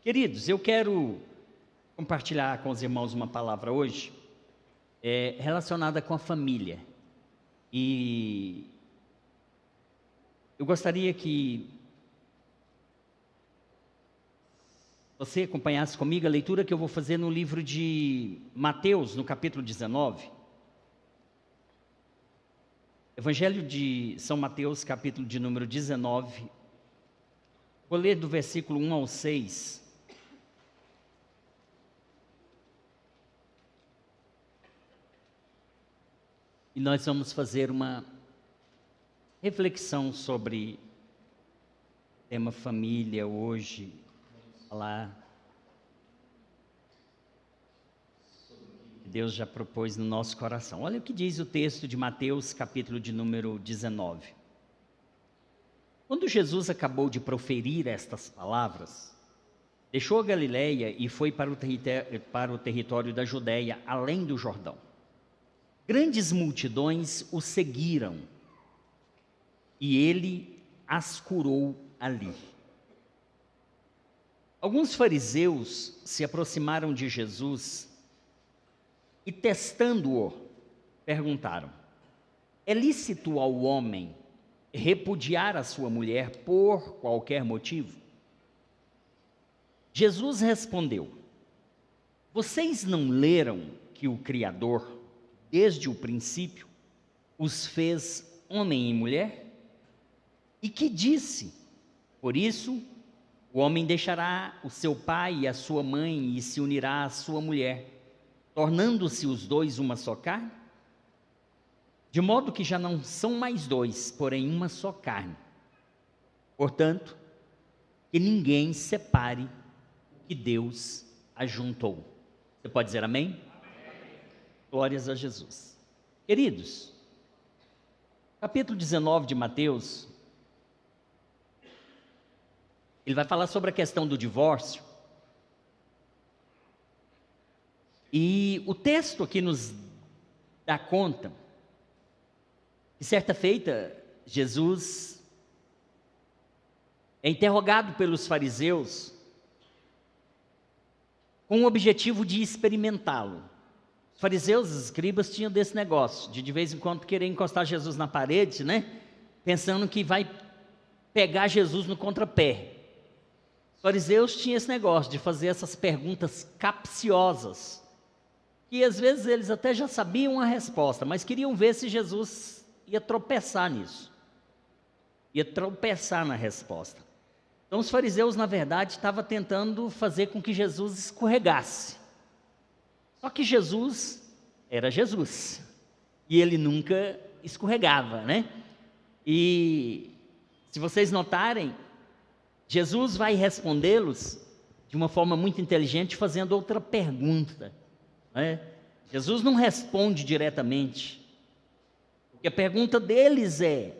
Queridos, eu quero compartilhar com os irmãos uma palavra hoje relacionada com a família. E eu gostaria que você acompanhasse comigo a leitura que eu vou fazer no livro de Mateus, no capítulo 19. Evangelho de São Mateus, capítulo de número 19. Vou ler do versículo 1 ao 6. E nós vamos fazer uma reflexão sobre o tema família hoje. Vamos falar sobre o que Deus já propôs no nosso coração. Olha o que diz o texto de Mateus, capítulo de número 19. Quando Jesus acabou de proferir estas palavras, deixou a Galileia e foi para o território da Judéia, além do Jordão. Grandes multidões o seguiram, e ele as curou ali. Alguns fariseus se aproximaram de Jesus e, testando-o, perguntaram: é lícito ao homem repudiar a sua mulher por qualquer motivo? Jesus respondeu: vocês não leram que o Criador, desde o princípio, os fez homem e mulher? E que disse: por isso, o homem deixará o seu pai e a sua mãe e se unirá à sua mulher, tornando-se os dois uma só carne? De modo que já não são mais dois, porém uma só carne. Portanto, que ninguém separe o que Deus ajuntou. Você pode dizer amém? Glórias a Jesus. Queridos, capítulo 19 de Mateus, ele vai falar sobre a questão do divórcio. E o texto aqui nos dá conta que, certa feita, Jesus é interrogado pelos fariseus com o objetivo de experimentá-lo. Os fariseus, os escribas, tinham desse negócio, de vez em quando querer encostar Jesus na parede, né? Pensando que vai pegar Jesus no contrapé. Os fariseus tinham esse negócio de fazer essas perguntas capciosas, que às vezes eles até já sabiam a resposta, mas queriam ver se Jesus ia tropeçar nisso, ia tropeçar na resposta. Então os fariseus, na verdade, estavam tentando fazer com que Jesus escorregasse. Só que Jesus era Jesus, e ele nunca escorregava, né? E se vocês notarem, Jesus vai respondê-los de uma forma muito inteligente, fazendo outra pergunta, né? Jesus não responde diretamente, porque a pergunta deles é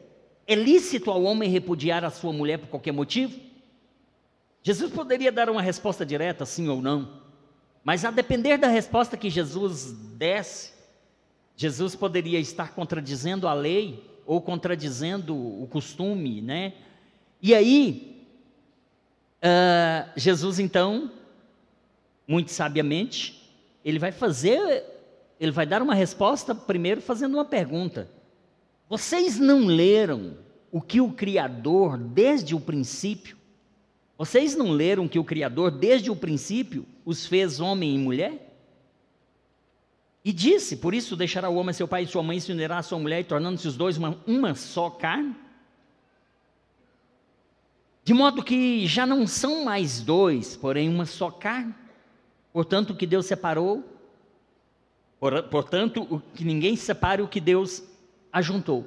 lícito ao homem repudiar a sua mulher por qualquer motivo? Jesus poderia dar uma resposta direta, sim ou não, mas a depender da resposta que Jesus desse, Jesus poderia estar contradizendo a lei ou contradizendo o costume, né? E aí, Jesus então, muito sabiamente, ele vai dar uma resposta primeiro fazendo uma pergunta. Vocês não leram o que o Criador, desde o princípio, vocês não leram que o Criador, desde o princípio, os fez homem e mulher? E disse: por isso deixará o homem seu pai e sua mãe, se unirá à sua mulher, e tornando-se os dois uma só carne? De modo que já não são mais dois, porém uma só carne. Portanto, o que Deus separou, portanto, que ninguém separe o que Deus ajuntou.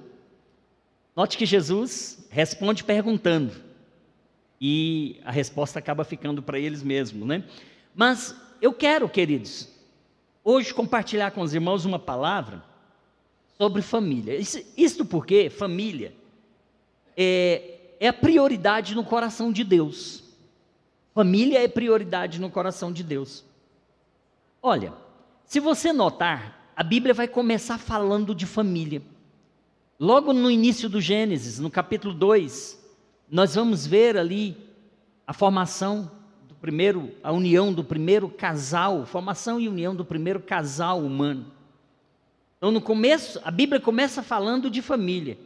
Note que Jesus responde perguntando, e a resposta acaba ficando para eles mesmos, né? Mas eu quero, queridos, hoje compartilhar com os irmãos uma palavra sobre família. Isto porque família é a prioridade no coração de Deus. Família é prioridade no coração de Deus. Olha, se você notar, a Bíblia vai começar falando de família. Logo no início do Gênesis, no capítulo 2, nós vamos ver ali a formação a união do primeiro casal, formação e união do primeiro casal humano. Então, no começo, a Bíblia começa falando de família.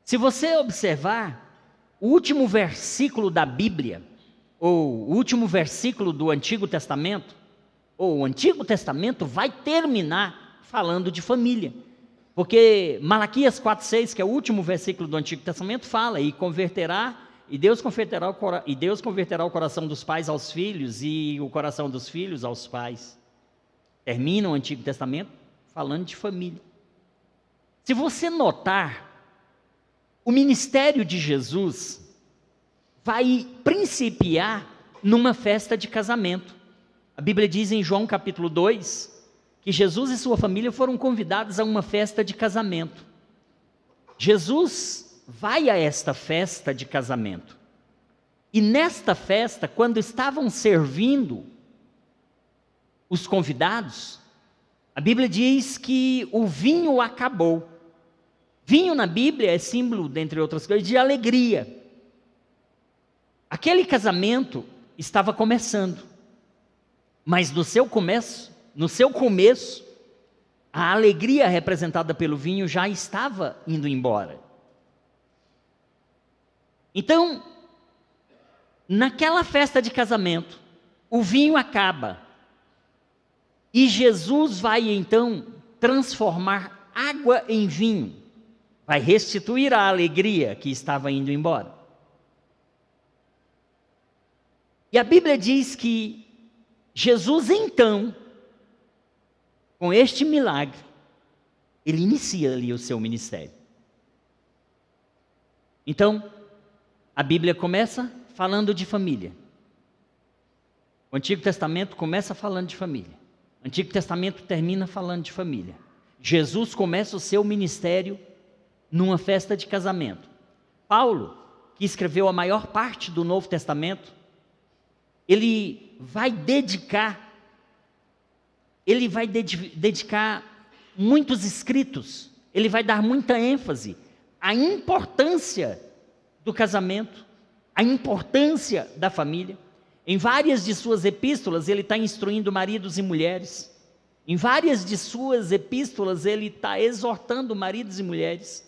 Se você observar, o último versículo da Bíblia, ou o último versículo do Antigo Testamento, ou o Antigo Testamento vai terminar falando de família. Porque Malaquias 4,6, que é o último versículo do Antigo Testamento, fala, e Deus converterá o coração dos pais aos filhos, e o coração dos filhos aos pais. Termina o Antigo Testamento falando de família. Se você notar, o ministério de Jesus vai principiar numa festa de casamento. A Bíblia diz em João capítulo 2, que Jesus e sua família foram convidados a uma festa de casamento. Jesus vai a esta festa de casamento. E nesta festa, quando estavam servindo os convidados, a Bíblia diz que o vinho acabou. Vinho na Bíblia é símbolo, dentre outras coisas, de alegria. Aquele casamento estava começando, mas no seu começo, a alegria representada pelo vinho já estava indo embora. Então, naquela festa de casamento, o vinho acaba, e Jesus vai então transformar água em vinho, vai restituir a alegria que estava indo embora. E a Bíblia diz que Jesus então, com este milagre, ele inicia ali o seu ministério. Então, a Bíblia começa falando de família. O Antigo Testamento começa falando de família. O Antigo Testamento termina falando de família. Jesus começa o seu ministério numa festa de casamento. Paulo, que escreveu a maior parte do Novo Testamento, ele vai dedicar muitos escritos, ele vai dar muita ênfase à importância do casamento, à importância da família. Em várias de suas epístolas, ele está instruindo maridos e mulheres. Em várias de suas epístolas, ele está exortando maridos e mulheres.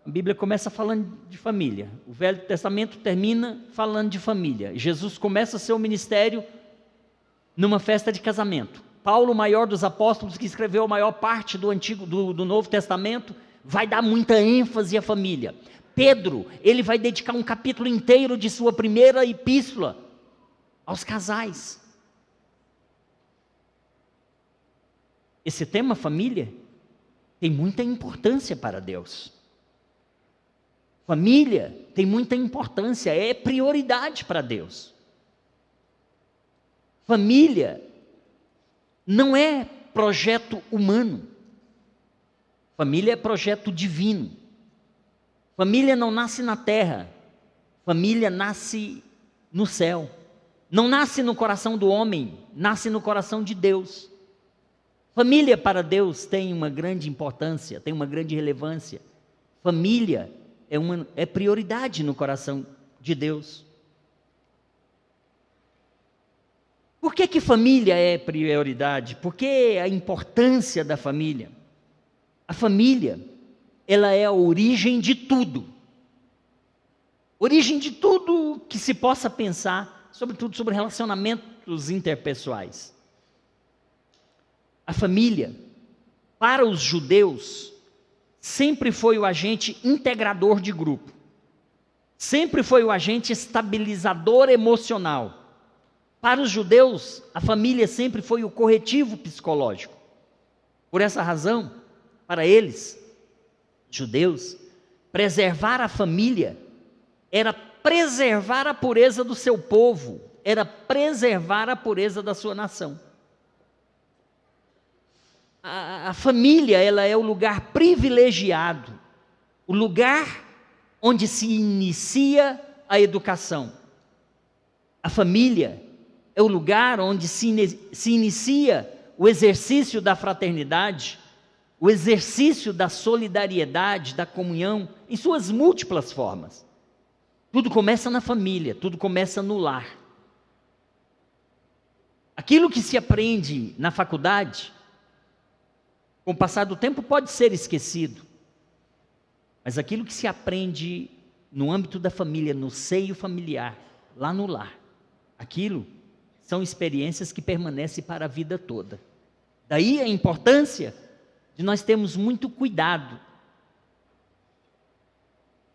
A Bíblia começa falando de família. O Velho Testamento termina falando de família. Jesus começa seu ministério numa festa de casamento. Paulo, o maior dos apóstolos, que escreveu a maior parte do Novo Testamento, vai dar muita ênfase à família. Pedro, ele vai dedicar um capítulo inteiro de sua primeira epístola aos casais. Esse tema família tem muita importância para Deus. Família tem muita importância, é prioridade para Deus. Família não é projeto humano. Família é projeto divino. Família não nasce na terra. Família nasce no céu. Não nasce no coração do homem, nasce no coração de Deus. Família para Deus tem uma grande importância, tem uma grande relevância. Família é prioridade no coração de Deus. Por que família é prioridade? Por que a importância da família? A família, ela é a origem de tudo. Origem de tudo que se possa pensar, sobretudo sobre relacionamentos interpessoais. A família, para os judeus, sempre foi o agente integrador de grupo. Sempre foi o agente estabilizador emocional. Para os judeus, a família sempre foi o corretivo psicológico. Por essa razão, para eles, judeus, preservar a família era preservar a pureza do seu povo, era preservar a pureza da sua nação. A família, ela é o lugar privilegiado, o lugar onde se inicia a educação. A família é o lugar onde se inicia o exercício da fraternidade, o exercício da solidariedade, da comunhão, em suas múltiplas formas. Tudo começa na família, tudo começa no lar. Aquilo que se aprende na faculdade, com o passar do tempo pode ser esquecido. Mas aquilo que se aprende no âmbito da família, no seio familiar, lá no lar, aquilo são experiências que permanecem para a vida toda. Daí a importância de nós termos muito cuidado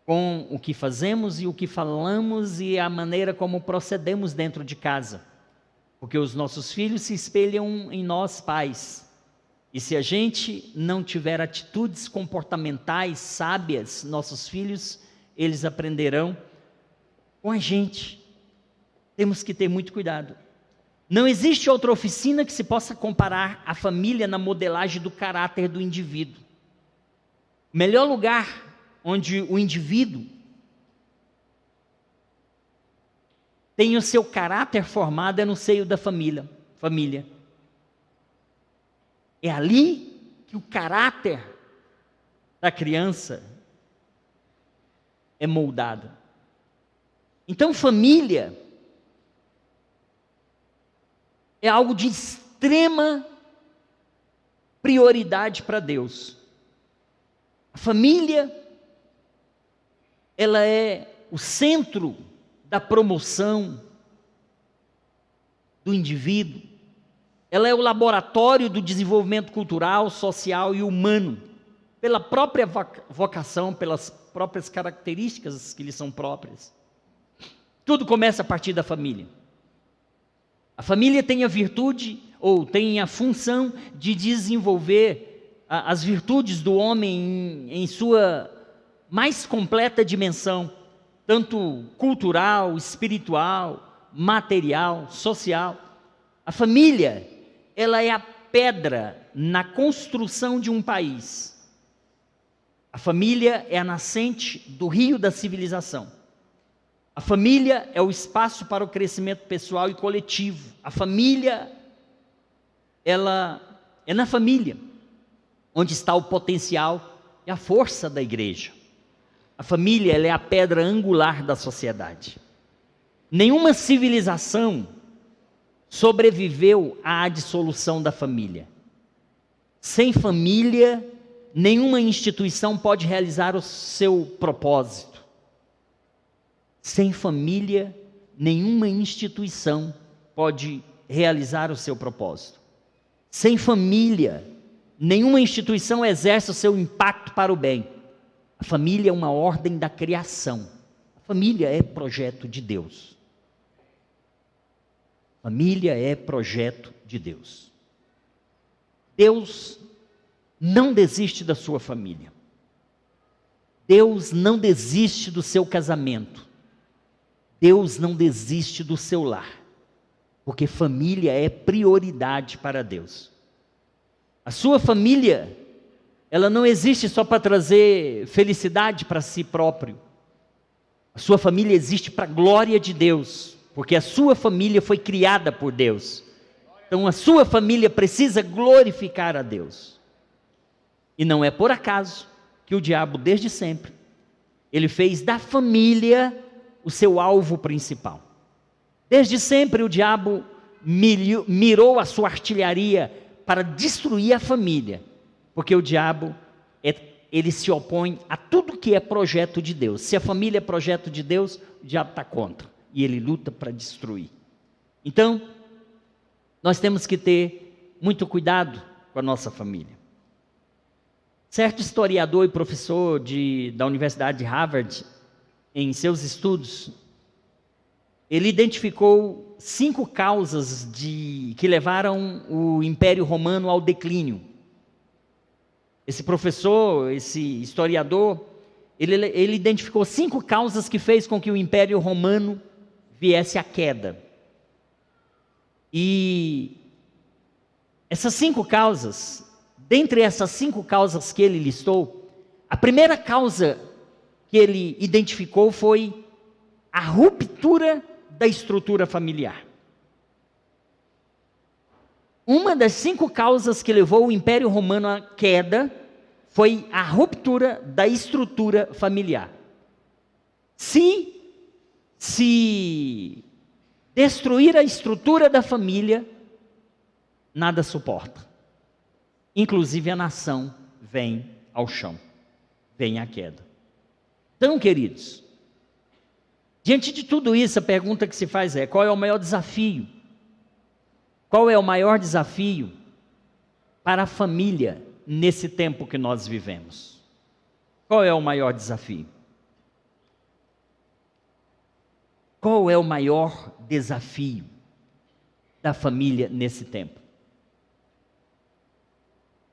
com o que fazemos e o que falamos e a maneira como procedemos dentro de casa. Porque os nossos filhos se espelham em nós, pais. E se a gente não tiver atitudes comportamentais sábias, nossos filhos, eles aprenderão com a gente. Temos que ter muito cuidado. Não existe outra oficina que se possa comparar à família na modelagem do caráter do indivíduo. O melhor lugar onde o indivíduo tem o seu caráter formado é no seio da família. É ali que o caráter da criança é moldado. Então, família é algo de extrema prioridade para Deus. A família, ela é o centro da promoção do indivíduo. Ela é o laboratório do desenvolvimento cultural, social e humano, pela própria vocação, pelas próprias características que lhe são próprias. Tudo começa a partir da família. A família tem a virtude, ou tem a função de desenvolver as virtudes do homem em sua mais completa dimensão, tanto cultural, espiritual, material, social. A família, ela é a pedra na construção de um país. A família é a nascente do rio da civilização. A família é o espaço para o crescimento pessoal e coletivo. A família, ela é na família onde está o potencial e a força da igreja. A família, ela é a pedra angular da sociedade. Nenhuma civilização sobreviveu à dissolução da família. Sem família, nenhuma instituição pode realizar o seu propósito. Sem família, nenhuma instituição pode realizar o seu propósito. Sem família, nenhuma instituição exerce o seu impacto para o bem. A família é uma ordem da criação. A família é projeto de Deus. Família é projeto de Deus. Deus não desiste da sua família. Deus não desiste do seu casamento. Deus não desiste do seu lar. Porque família é prioridade para Deus. A sua família, ela não existe só para trazer felicidade para si próprio. A sua família existe para a glória de Deus. Porque a sua família foi criada por Deus. Então a sua família precisa glorificar a Deus. E não é por acaso que o diabo, desde sempre, ele fez da família o seu alvo principal. Desde sempre o diabo mirou a sua artilharia para destruir a família. Porque o diabo, ele se opõe a tudo que é projeto de Deus. Se a família é projeto de Deus, o diabo está contra. E ele luta para destruir. Então, nós temos que ter muito cuidado com a nossa família. Certo historiador e professor da Universidade de Harvard, em seus estudos, ele identificou 5 causas que levaram o Império Romano ao declínio. Esse professor, esse historiador, ele identificou 5 causas que fez com que o Império Romano viesse à queda. E essas 5 causas, dentre essas 5 causas que ele listou, a primeira causa que ele identificou foi a ruptura da estrutura familiar. Uma das 5 causas que levou o Império Romano à queda foi a ruptura da estrutura familiar. Se se destruir a estrutura da família, nada suporta. Inclusive a nação vem ao chão, vem à queda. Então, queridos, diante de tudo isso, a pergunta que se faz é: qual é o maior desafio? Qual é o maior desafio para a família nesse tempo que nós vivemos? Qual é o maior desafio? Qual é o maior desafio da família nesse tempo?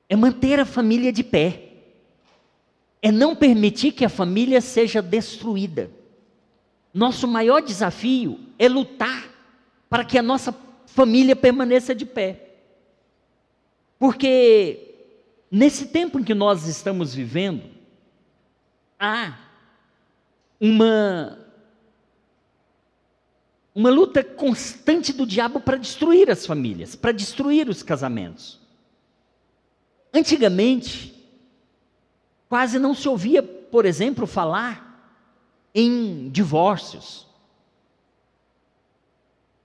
É manter a família de pé. É não permitir que a família seja destruída. Nosso maior desafio é lutar para que a nossa família permaneça de pé. Porque nesse tempo em que nós estamos vivendo, há uma luta constante do diabo para destruir as famílias, para destruir os casamentos. Antigamente, quase não se ouvia, por exemplo, falar em divórcios.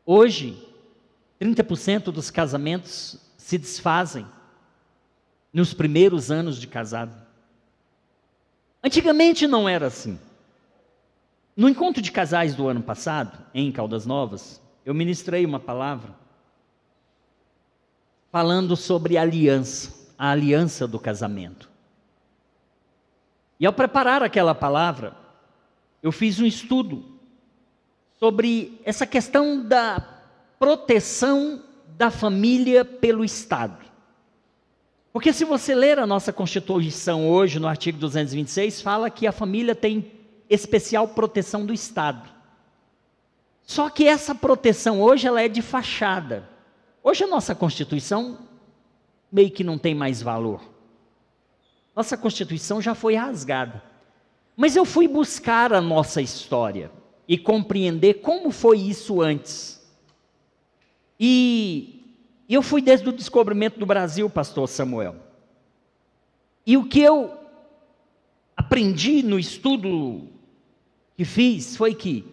Hoje, 30% dos casamentos se desfazem nos primeiros anos de casado. Antigamente não era assim. No encontro de casais do ano passado, em Caldas Novas, eu ministrei uma palavra falando sobre a aliança do casamento. E ao preparar aquela palavra, eu fiz um estudo sobre essa questão da proteção da família pelo Estado. Porque se você ler a nossa Constituição hoje, no artigo 226, fala que a família tem especial proteção do Estado. Só que essa proteção hoje ela é de fachada. Hoje a nossa Constituição meio que não tem mais valor. Nossa Constituição já foi rasgada. Mas eu fui buscar a nossa história e compreender como foi isso antes. E eu fui desde o descobrimento do Brasil, pastor Samuel. E o que eu aprendi no estudo que fiz foi que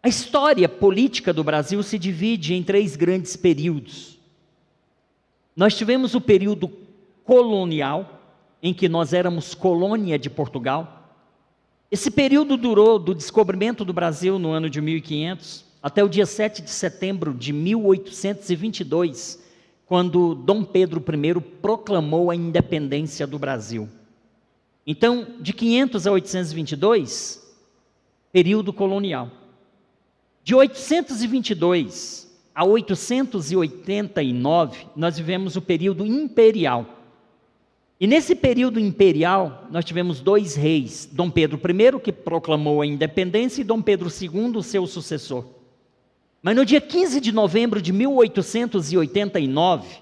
a história política do Brasil se divide em 3 grandes períodos. Nós tivemos o período colonial, em que nós éramos colônia de Portugal. Esse período durou do descobrimento do Brasil no ano de 1500 até o dia 7 de setembro de 1822, quando Dom Pedro I proclamou a independência do Brasil. Então, de 500 a 822, período colonial. De 822 a 889, nós vivemos o período imperial. E nesse período imperial, nós tivemos 2 reis, Dom Pedro I, que proclamou a independência, e Dom Pedro II, seu sucessor. Mas no dia 15 de novembro de 1889,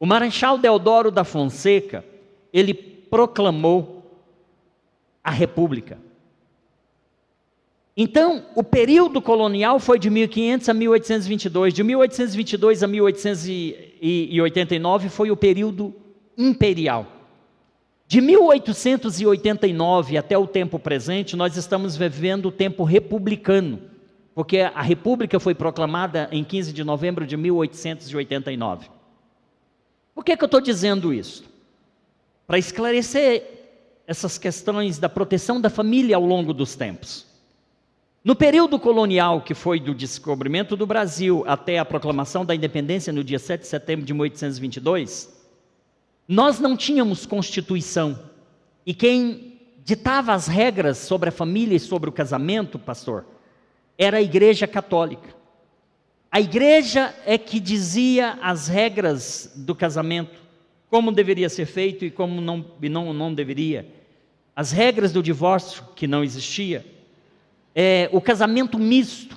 o Marechal Deodoro da Fonseca, ele proclamou a República. Então, o período colonial foi de 1500 a 1822, de 1822 a 1889 foi o período imperial. De 1889 até o tempo presente, nós estamos vivendo o tempo republicano, porque a República foi proclamada em 15 de novembro de 1889. Por que eu estou dizendo isso? Para esclarecer essas questões da proteção da família ao longo dos tempos. No período colonial, que foi do descobrimento do Brasil até a proclamação da independência no dia 7 de setembro de 1822, nós não tínhamos Constituição. E quem ditava as regras sobre a família e sobre o casamento, pastor, era a Igreja Católica. A igreja é que dizia as regras do casamento, como deveria ser feito e como não deveria. As regras do divórcio, que não existia. O casamento misto,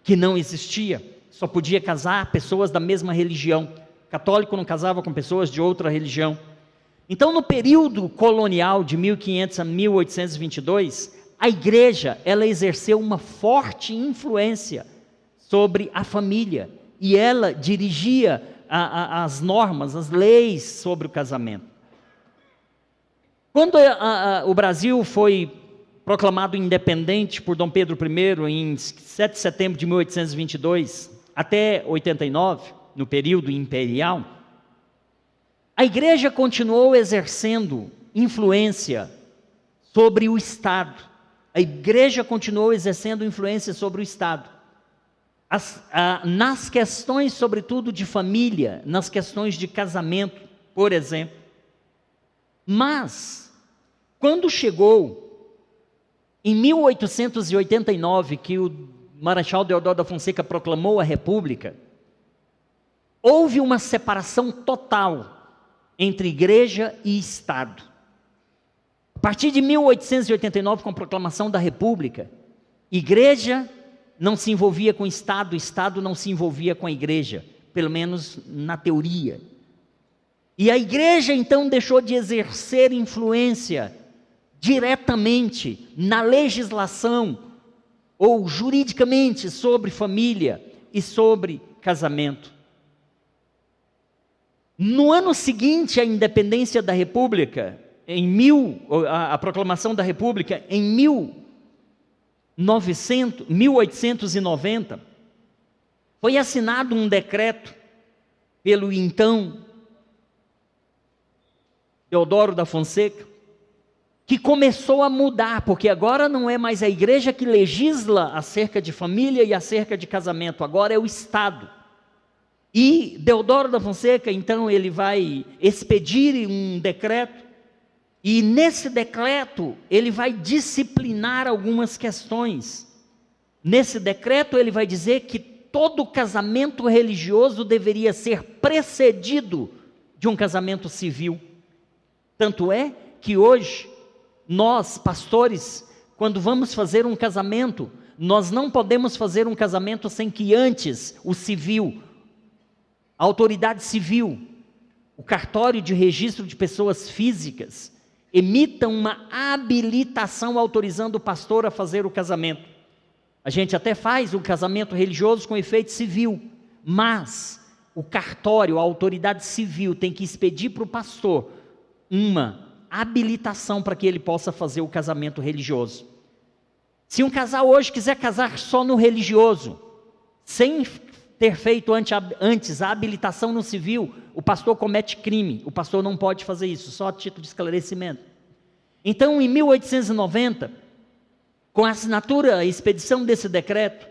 que não existia. Só podia casar pessoas da mesma religião. Católico não casava com pessoas de outra religião. Então, no período colonial de 1500 a 1822, a igreja, ela exerceu uma forte influência sobre a família, e ela dirigia as normas, as leis sobre o casamento. Quando o Brasil foi proclamado independente por Dom Pedro I em 7 de setembro de 1822 até 89, no período imperial, a igreja continuou exercendo influência sobre o Estado. A igreja continuou exercendo influência sobre o Estado. Nas questões, sobretudo, de família, nas questões de casamento, por exemplo. Mas, quando chegou em 1889, que o Marechal Deodoro da Fonseca proclamou a República, houve uma separação total entre igreja e Estado. A partir de 1889, com a proclamação da República, igreja não se envolvia com o Estado, o Estado não se envolvia com a igreja, pelo menos na teoria. E a igreja então deixou de exercer influência diretamente na legislação ou juridicamente sobre família e sobre casamento. No ano seguinte à independência da República, a proclamação da República, em 1890, foi assinado um decreto pelo então Deodoro da Fonseca, que começou a mudar, porque agora não é mais a igreja que legisla acerca de família e acerca de casamento, agora é o Estado. E Deodoro da Fonseca, então, ele vai expedir um decreto, e nesse decreto ele vai disciplinar algumas questões. Nesse decreto ele vai dizer que todo casamento religioso deveria ser precedido de um casamento civil. Tanto é que hoje, nós, pastores, quando vamos fazer um casamento, nós não podemos fazer um casamento sem que antes o civil, a autoridade civil, o cartório de registro de pessoas físicas, emita uma habilitação autorizando o pastor a fazer o casamento. A gente até faz o casamento religioso com efeito civil, mas o cartório, a autoridade civil, tem que expedir para o pastor uma habilitação para que ele possa fazer o casamento religioso. Se um casal hoje quiser casar só no religioso, sem ter feito antes a habilitação no civil, o pastor comete crime. O pastor não pode fazer isso, só a título de esclarecimento. Então, em 1890, com a assinatura, a expedição desse decreto,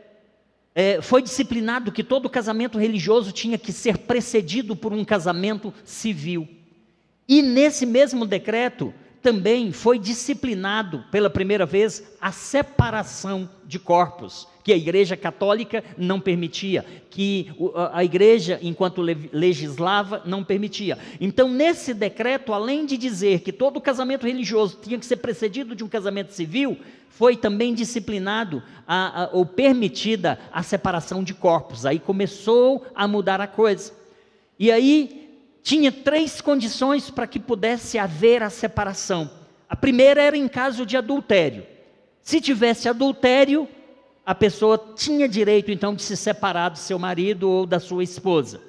foi disciplinado que todo casamento religioso tinha que ser precedido por um casamento civil. E nesse mesmo decreto, também foi disciplinado pela primeira vez a separação de corpos, que a Igreja Católica não permitia, que a Igreja, enquanto legislava, não permitia. Então, nesse decreto, além de dizer que todo casamento religioso tinha que ser precedido de um casamento civil, foi também disciplinado ou permitida a separação de corpos. Aí começou a mudar a coisa. E aí tinha 3 condições para que pudesse haver a separação. A primeira era em caso de adultério. Se tivesse adultério, a pessoa tinha direito então de se separar do seu marido ou da sua esposa.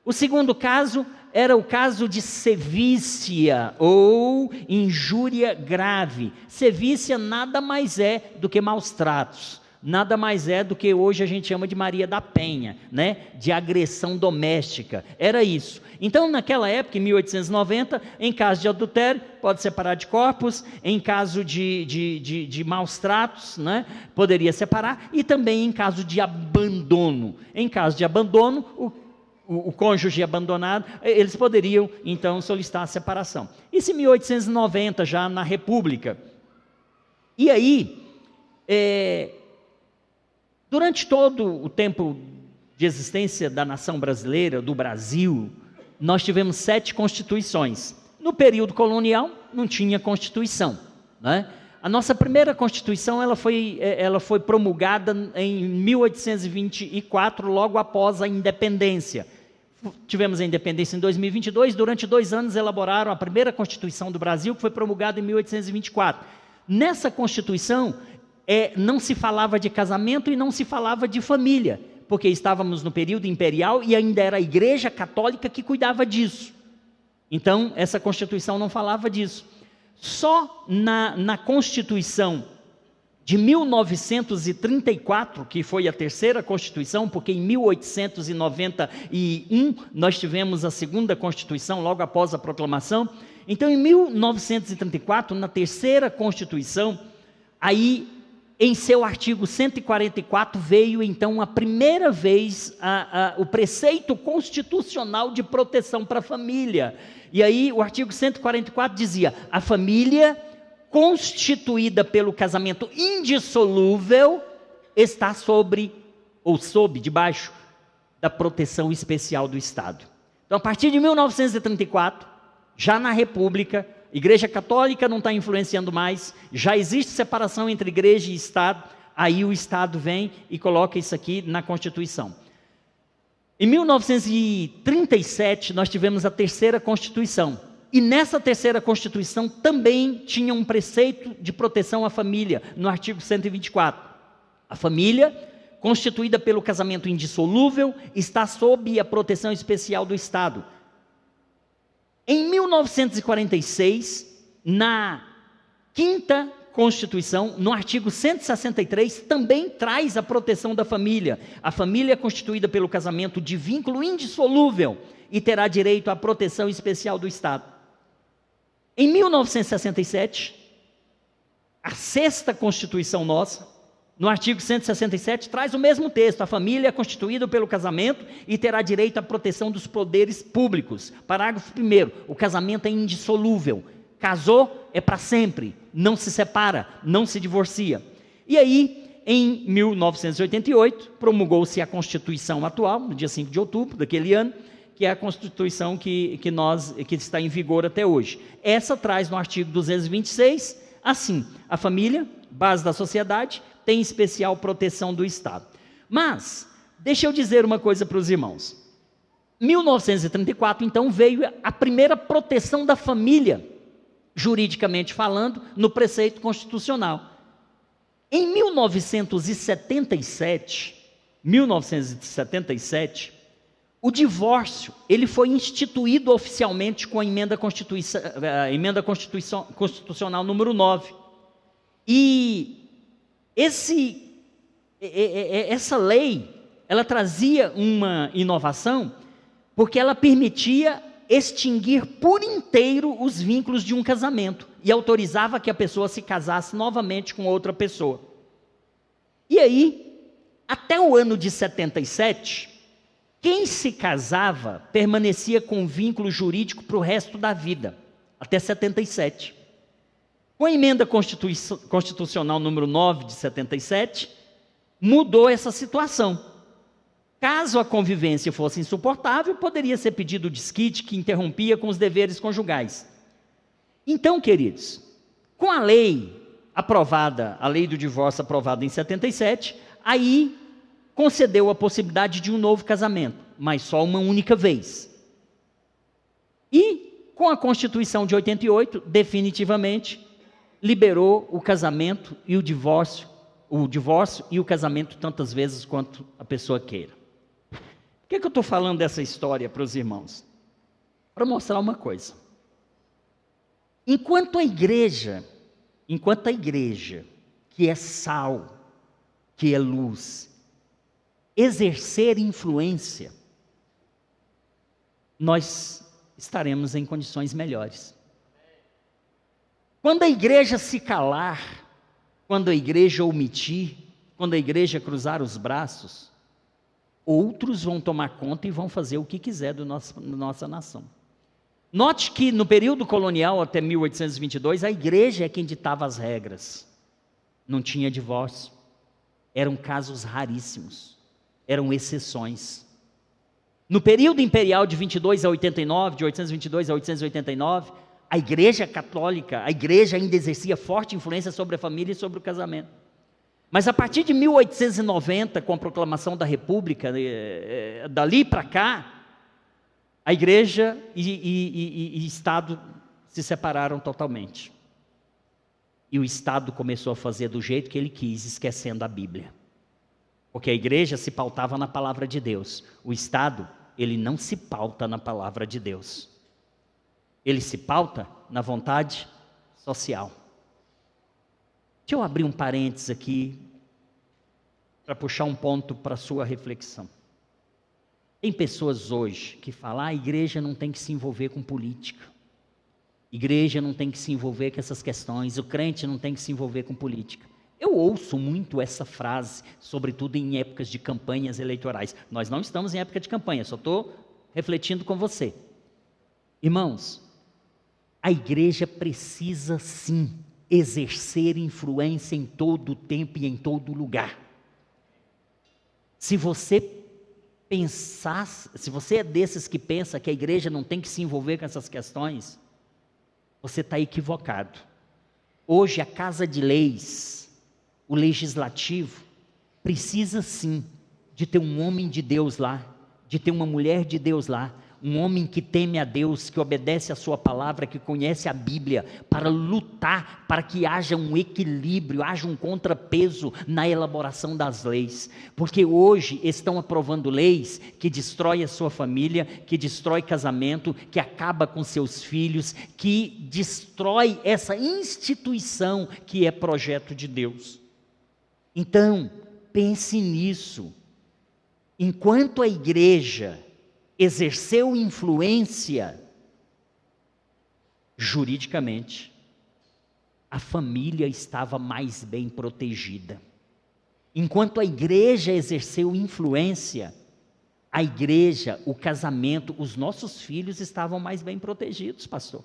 O segundo caso era o caso de sevícia ou injúria grave. Sevícia nada mais é do que maus tratos. Nada mais é do que hoje a gente chama de Maria da Penha, né? De agressão doméstica, era isso. Então naquela época, em 1890, em caso de adultério, pode separar de corpos, em caso de maus tratos, né? Poderia separar, e também em caso de abandono. Em caso de abandono, o cônjuge abandonado, eles poderiam então solicitar a separação. Isso em 1890, já na República. E aí, durante todo o tempo de existência da nação brasileira, do Brasil, nós tivemos 7 constituições. No período colonial, não tinha constituição, né? A nossa primeira constituição, ela foi promulgada em 1824, logo após a independência. Tivemos a independência em 2022, durante 2 anos elaboraram a primeira constituição do Brasil, que foi promulgada em 1824. Nessa constituição, não se falava de casamento e não se falava de família, porque estávamos no período imperial e ainda era a Igreja Católica que cuidava disso. Então, essa Constituição não falava disso. Só na Constituição de 1934, que foi a terceira Constituição, porque em 1891 nós tivemos a segunda Constituição, logo após a proclamação. Então, em 1934, na terceira Constituição, aí, em seu artigo 144, veio então a primeira vez o preceito constitucional de proteção para a família. E aí o artigo 144 dizia: a família constituída pelo casamento indissolúvel está debaixo da proteção especial do Estado. Então, a partir de 1934, já na República, Igreja Católica não está influenciando mais, já existe separação entre Igreja e Estado, aí o Estado vem e coloca isso aqui na Constituição. Em 1937, nós tivemos a terceira Constituição, e nessa terceira Constituição também tinha um preceito de proteção à família, no artigo 124. A família, constituída pelo casamento indissolúvel, está sob a proteção especial do Estado. Em 1946, na quinta Constituição, no artigo 163, também traz a proteção da família. A família é constituída pelo casamento de vínculo indissolúvel e terá direito à proteção especial do Estado. Em 1967, a sexta Constituição nossa, no artigo 167, traz o mesmo texto: a família é constituída pelo casamento e terá direito à proteção dos poderes públicos. Parágrafo 1º, o casamento é indissolúvel. Casou, é para sempre, não se separa, não se divorcia. E aí, em 1988, promulgou-se a Constituição atual, no dia 5 de outubro daquele ano, que é a Constituição que está em vigor até hoje. Essa traz no artigo 226, assim: a família, base da sociedade, tem especial proteção do Estado. Mas, deixa eu dizer uma coisa para os irmãos. 1934, então, veio a primeira proteção da família, juridicamente falando, no preceito constitucional. Em 1977, o divórcio, ele foi instituído oficialmente com a emenda constitucional número 9. E essa lei, ela trazia uma inovação, porque ela permitia extinguir por inteiro os vínculos de um casamento e autorizava que a pessoa se casasse novamente com outra pessoa. E aí, até o ano de 77, quem se casava permanecia com vínculo jurídico para o resto da vida, até 77. Com a emenda constitucional número 9 de 77, mudou essa situação. Caso a convivência fosse insuportável, poderia ser pedido o desquite que interrompia com os deveres conjugais. Então, queridos, com a lei aprovada, a lei do divórcio aprovada em 77, aí concedeu a possibilidade de um novo casamento, mas só uma única vez. E, com a Constituição de 88, definitivamente, liberou o casamento e o divórcio e o casamento tantas vezes quanto a pessoa queira. Por que eu estou falando dessa história para os irmãos? Para mostrar uma coisa. Enquanto a igreja, que é sal, que é luz, exercer influência, nós estaremos em condições melhores. Quando a igreja se calar, quando a igreja omitir, quando a igreja cruzar os braços, outros vão tomar conta e vão fazer o que quiser da nossa nação. Note que no período colonial, até 1822, a igreja é quem ditava as regras. Não tinha divórcio. Eram casos raríssimos. Eram exceções. No período imperial de 22 a 89, de 822 a 889, a igreja católica, a igreja ainda exercia forte influência sobre a família e sobre o casamento. Mas a partir de 1890, com a proclamação da República, dali para cá, a igreja e Estado se separaram totalmente. E o Estado começou a fazer do jeito que ele quis, esquecendo a Bíblia. Porque a igreja se pautava na palavra de Deus. O Estado, ele não se pauta na palavra de Deus. Ele se pauta na vontade social. Deixa eu abrir um parênteses aqui, para puxar um ponto para a sua reflexão. Tem pessoas hoje que falam, a igreja não tem que se envolver com política. Igreja não tem que se envolver com essas questões, o crente não tem que se envolver com política. Eu ouço muito essa frase, sobretudo em épocas de campanhas eleitorais. Nós não estamos em época de campanha, só estou refletindo com você. Irmãos, a igreja precisa sim exercer influência em todo o tempo e em todo lugar. Se você é desses que pensa que a igreja não tem que se envolver com essas questões, você está equivocado. Hoje a Casa de Leis, o Legislativo, precisa sim de ter um homem de Deus lá, de ter uma mulher de Deus lá, um homem que teme a Deus, que obedece a sua palavra, que conhece a Bíblia, para lutar, para que haja um equilíbrio, haja um contrapeso na elaboração das leis, porque hoje estão aprovando leis que destrói a sua família, que destrói casamento, que acaba com seus filhos, que destrói essa instituição que é projeto de Deus. Então, pense nisso, enquanto a igreja exerceu influência juridicamente, a família estava mais bem protegida. Enquanto a igreja exerceu influência, a igreja, o casamento, os nossos filhos estavam mais bem protegidos, pastor.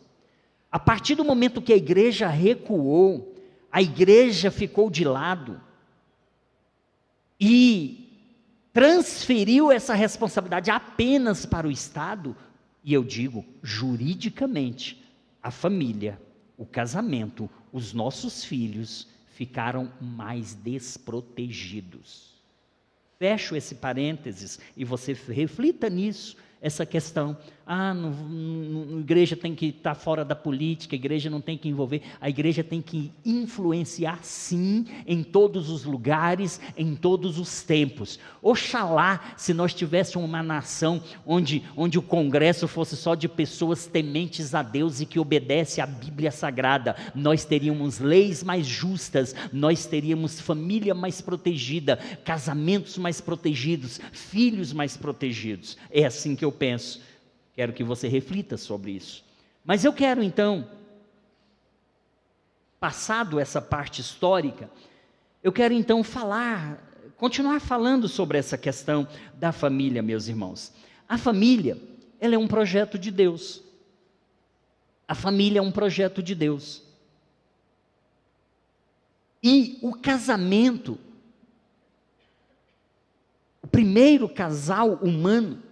A partir do momento que a igreja recuou, a igreja ficou de lado e transferiu essa responsabilidade apenas para o Estado, e eu digo, juridicamente, a família, o casamento, os nossos filhos ficaram mais desprotegidos. Fecho esse parênteses e você reflita nisso, essa questão, a igreja tem que estar fora da política, a igreja não tem que envolver, a igreja tem que influenciar sim, em todos os lugares, em todos os tempos. Oxalá, se nós tivéssemos uma nação, onde o Congresso fosse só de pessoas tementes a Deus e que obedecem à Bíblia Sagrada, nós teríamos leis mais justas, nós teríamos família mais protegida, casamentos mais protegidos, filhos mais protegidos. É assim que eu penso. Quero que você reflita sobre isso. Mas eu quero então, passado essa parte histórica, eu quero então continuar falando sobre essa questão da família, meus irmãos. A família, ela é um projeto de Deus. A família é um projeto de Deus. E o casamento, o primeiro casal humano,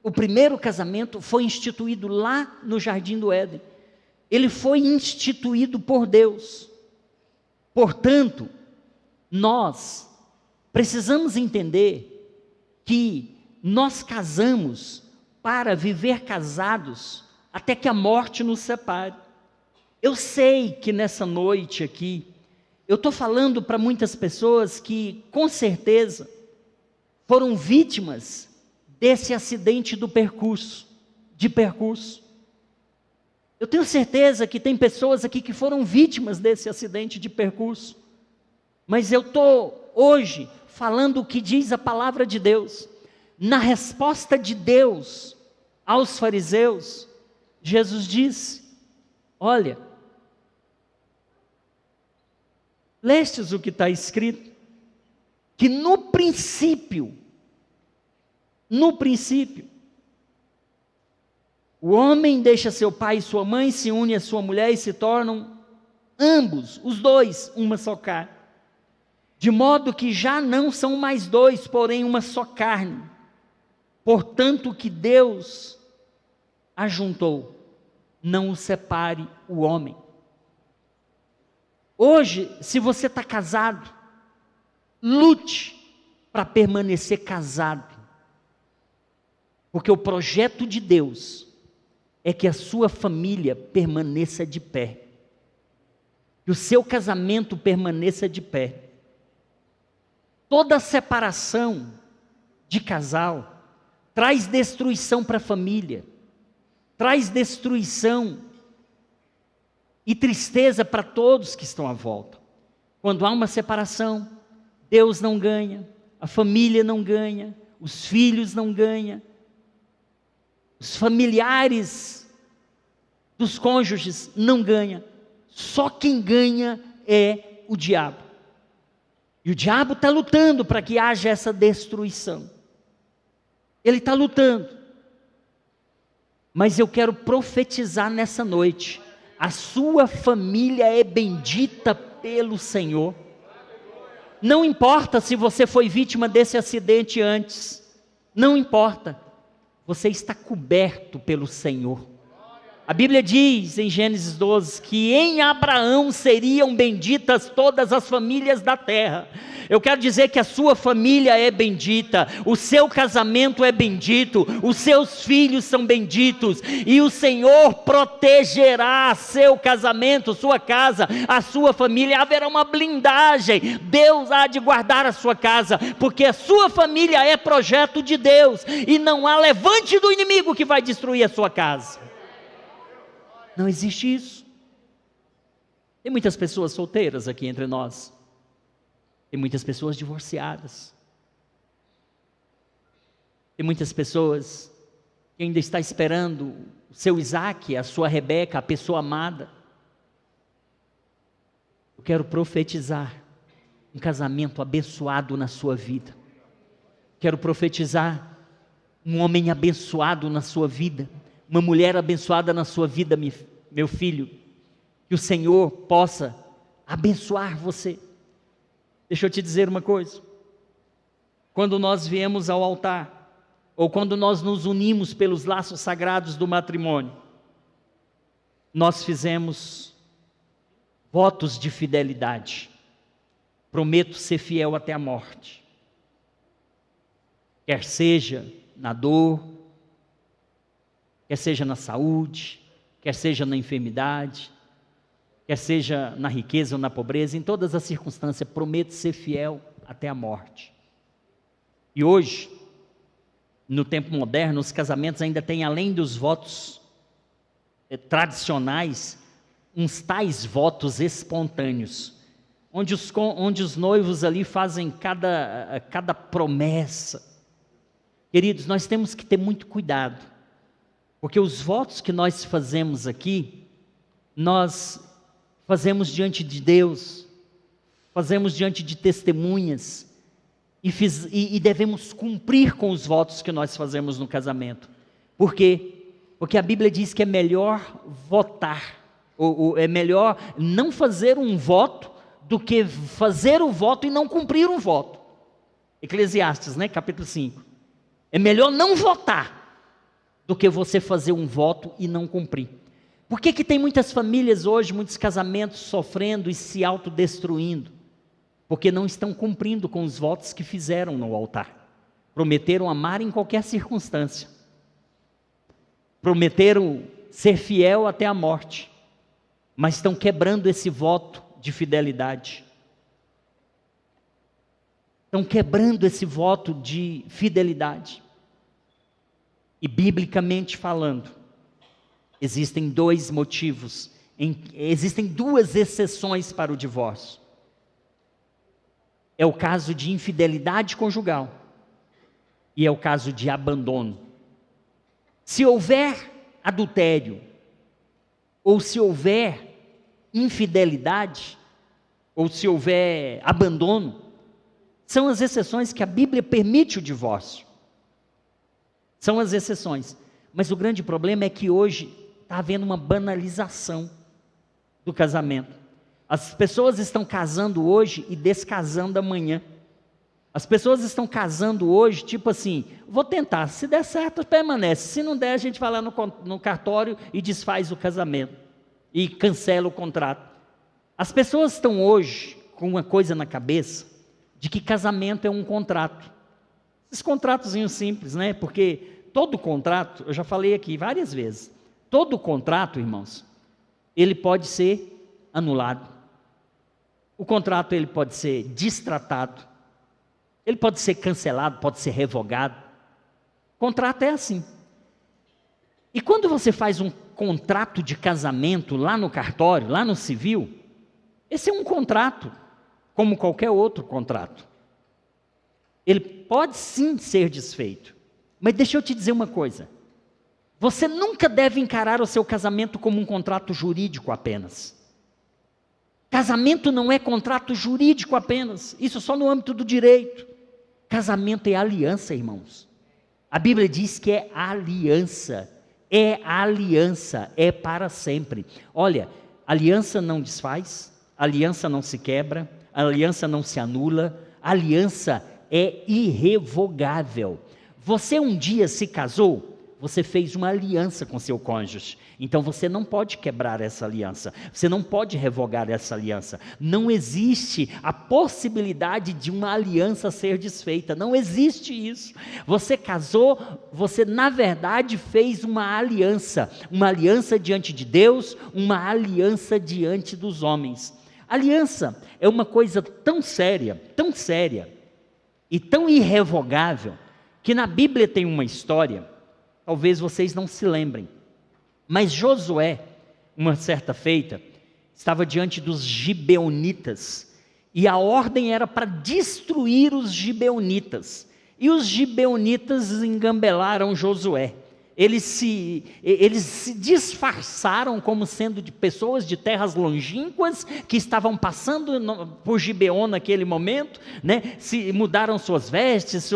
o primeiro casamento foi instituído lá no Jardim do Éden. Ele foi instituído por Deus. Portanto, nós precisamos entender que nós casamos para viver casados até que a morte nos separe. Eu sei que nessa noite aqui, eu estou falando para muitas pessoas que, com certeza, foram vítimas desse acidente de percurso. Eu tenho certeza que tem pessoas aqui que foram vítimas desse acidente de percurso, mas eu estou hoje falando o que diz a palavra de Deus. Na resposta de Deus aos fariseus, Jesus disse, olha, lestes o que está escrito? Que no princípio, o homem deixa seu pai e sua mãe, se une à sua mulher e se tornam ambos, os dois, uma só carne. De modo que já não são mais dois, porém uma só carne. Portanto, o que Deus ajuntou, não o separe o homem. Hoje, se você está casado, lute para permanecer casado. Porque o projeto de Deus é que a sua família permaneça de pé. Que o seu casamento permaneça de pé. Toda separação de casal traz destruição para a família. Traz destruição e tristeza para todos que estão à volta. Quando há uma separação, Deus não ganha, a família não ganha, os filhos não ganham, os familiares dos cônjuges não ganham. Só quem ganha é o diabo. E o diabo está lutando para que haja essa destruição. Ele está lutando. Mas eu quero profetizar nessa noite: a sua família é bendita pelo Senhor. Não importa se você foi vítima desse acidente antes, não importa, você está coberto pelo Senhor. A Bíblia diz em Gênesis 12 que em Abraão seriam benditas todas as famílias da terra. Eu quero dizer que a sua família é bendita, o seu casamento é bendito, os seus filhos são benditos, e o Senhor protegerá seu casamento, sua casa, a sua família. Haverá uma blindagem, Deus há de guardar a sua casa, porque a sua família é projeto de Deus, e não há levante do inimigo que vai destruir a sua casa. Não existe isso. Tem muitas pessoas solteiras aqui entre nós. Tem muitas pessoas divorciadas. Tem muitas pessoas que ainda estão esperando o seu Isaac, a sua Rebeca, a pessoa amada. Eu quero profetizar um casamento abençoado na sua vida. Quero profetizar um homem abençoado na sua vida, uma mulher abençoada na sua vida, meu filho. Que o Senhor possa abençoar você. Deixa eu te dizer uma coisa: quando nós viemos ao altar, ou quando nós nos unimos pelos laços sagrados do matrimônio, nós fizemos votos de fidelidade. Prometo ser fiel até a morte, quer seja na dor, quer seja na saúde, quer seja na enfermidade, quer seja na riqueza ou na pobreza, em todas as circunstâncias, prometo ser fiel até a morte. E hoje, no tempo moderno, os casamentos ainda têm, além dos votos tradicionais, uns tais votos espontâneos, onde os noivos ali fazem cada promessa. Queridos, nós temos que ter muito cuidado, porque os votos que nós fazemos aqui, nós fazemos diante de Deus, fazemos diante de testemunhas, e devemos cumprir com os votos que nós fazemos no casamento. Por quê? Porque a Bíblia diz que é melhor votar, ou é melhor não fazer um voto, do que fazer o voto e não cumprir um voto. Eclesiastes, capítulo 5. É melhor não votar do que você fazer um voto e não cumprir. Por que tem muitas famílias hoje, muitos casamentos sofrendo e se autodestruindo? Porque não estão cumprindo com os votos que fizeram no altar. Prometeram amar em qualquer circunstância. Prometeram ser fiel até a morte. Mas estão quebrando esse voto de fidelidade. Estão quebrando esse voto de fidelidade. E biblicamente falando, existem dois motivos, existem duas exceções para o divórcio. É o caso de infidelidade conjugal e é o caso de abandono. Se houver adultério, ou se houver infidelidade, ou se houver abandono, são as exceções que a Bíblia permite o divórcio. São as exceções. Mas o grande problema é que hoje está havendo uma banalização do casamento. As pessoas estão casando hoje e descasando amanhã. As pessoas estão casando hoje, tipo assim, vou tentar, se der certo permanece, se não der a gente vai lá no cartório e desfaz o casamento, e cancela o contrato. As pessoas estão hoje com uma coisa na cabeça, de que casamento é um contrato. Esses contratozinhos simples, porque todo contrato, eu já falei aqui várias vezes, todo contrato, irmãos, ele pode ser anulado. O contrato ele pode ser destratado, ele pode ser cancelado, pode ser revogado. O contrato é assim. E quando você faz um contrato de casamento lá no cartório, lá no civil, esse é um contrato, como qualquer outro contrato. Ele pode sim ser desfeito. Mas deixa eu te dizer uma coisa. Você nunca deve encarar o seu casamento como um contrato jurídico apenas. Casamento não é contrato jurídico apenas. Isso só no âmbito do direito. Casamento é aliança, irmãos. A Bíblia diz que é aliança. É aliança, é para sempre. Olha, aliança não desfaz, aliança não se quebra, aliança não se anula, aliança é irrevogável. Você um dia se casou, você fez uma aliança com seu cônjuge, então você não pode quebrar essa aliança, você não pode revogar essa aliança. Não existe a possibilidade de uma aliança ser desfeita, não existe isso. Você casou, você na verdade fez uma aliança diante de Deus, uma aliança diante dos homens. Aliança é uma coisa tão séria e tão irrevogável, que na Bíblia tem uma história, talvez vocês não se lembrem, mas Josué, uma certa feita, estava diante dos gibeonitas, e a ordem era para destruir os gibeonitas, e os gibeonitas engambelaram Josué. Eles se disfarçaram como sendo de pessoas de terras longínquas, que estavam passando por Gibeon naquele momento, né? Se mudaram suas vestes,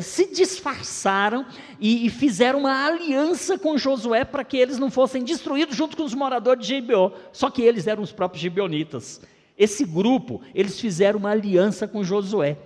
se disfarçaram e fizeram uma aliança com Josué para que eles não fossem destruídos junto com os moradores de Gibeon, só que eles eram os próprios gibeonitas. Esse grupo, eles fizeram uma aliança com Josué,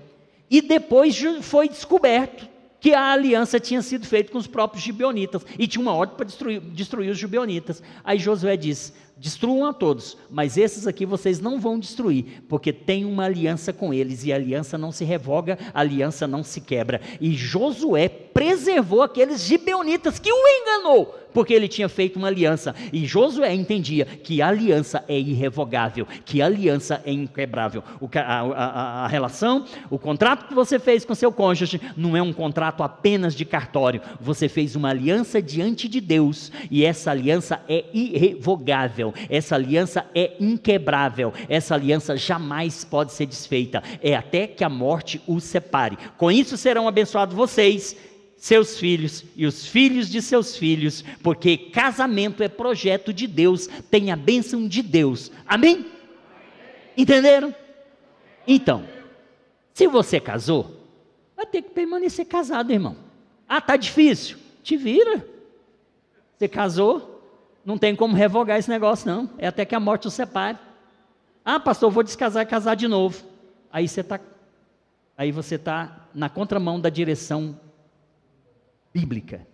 e depois foi descoberto que a aliança tinha sido feita com os próprios gibeonitas, e tinha uma ordem para destruir os gibeonitas. Aí Josué diz: destruam a todos, mas esses aqui vocês não vão destruir, porque tem uma aliança com eles, e a aliança não se revoga, a aliança não se quebra. E Josué preservou aqueles gibeonitas que o enganou, porque ele tinha feito uma aliança, e Josué entendia que a aliança é irrevogável, que a aliança é inquebrável. A relação, o contrato que você fez com seu cônjuge, não é um contrato apenas de cartório, você fez uma aliança diante de Deus, e essa aliança é irrevogável, essa aliança é inquebrável, essa aliança jamais pode ser desfeita, é até que a morte os separe. Com isso serão abençoados vocês, seus filhos e os filhos de seus filhos, porque casamento é projeto de Deus, tem a bênção de Deus, amém? Entenderam? Então, se você casou, vai ter que permanecer casado, irmão. Ah, tá difícil, te vira. Você casou, não tem como revogar esse negócio não, é até que a morte os separe. Ah, pastor, vou descasar e casar de novo. Aí você está na contramão da direção bíblica.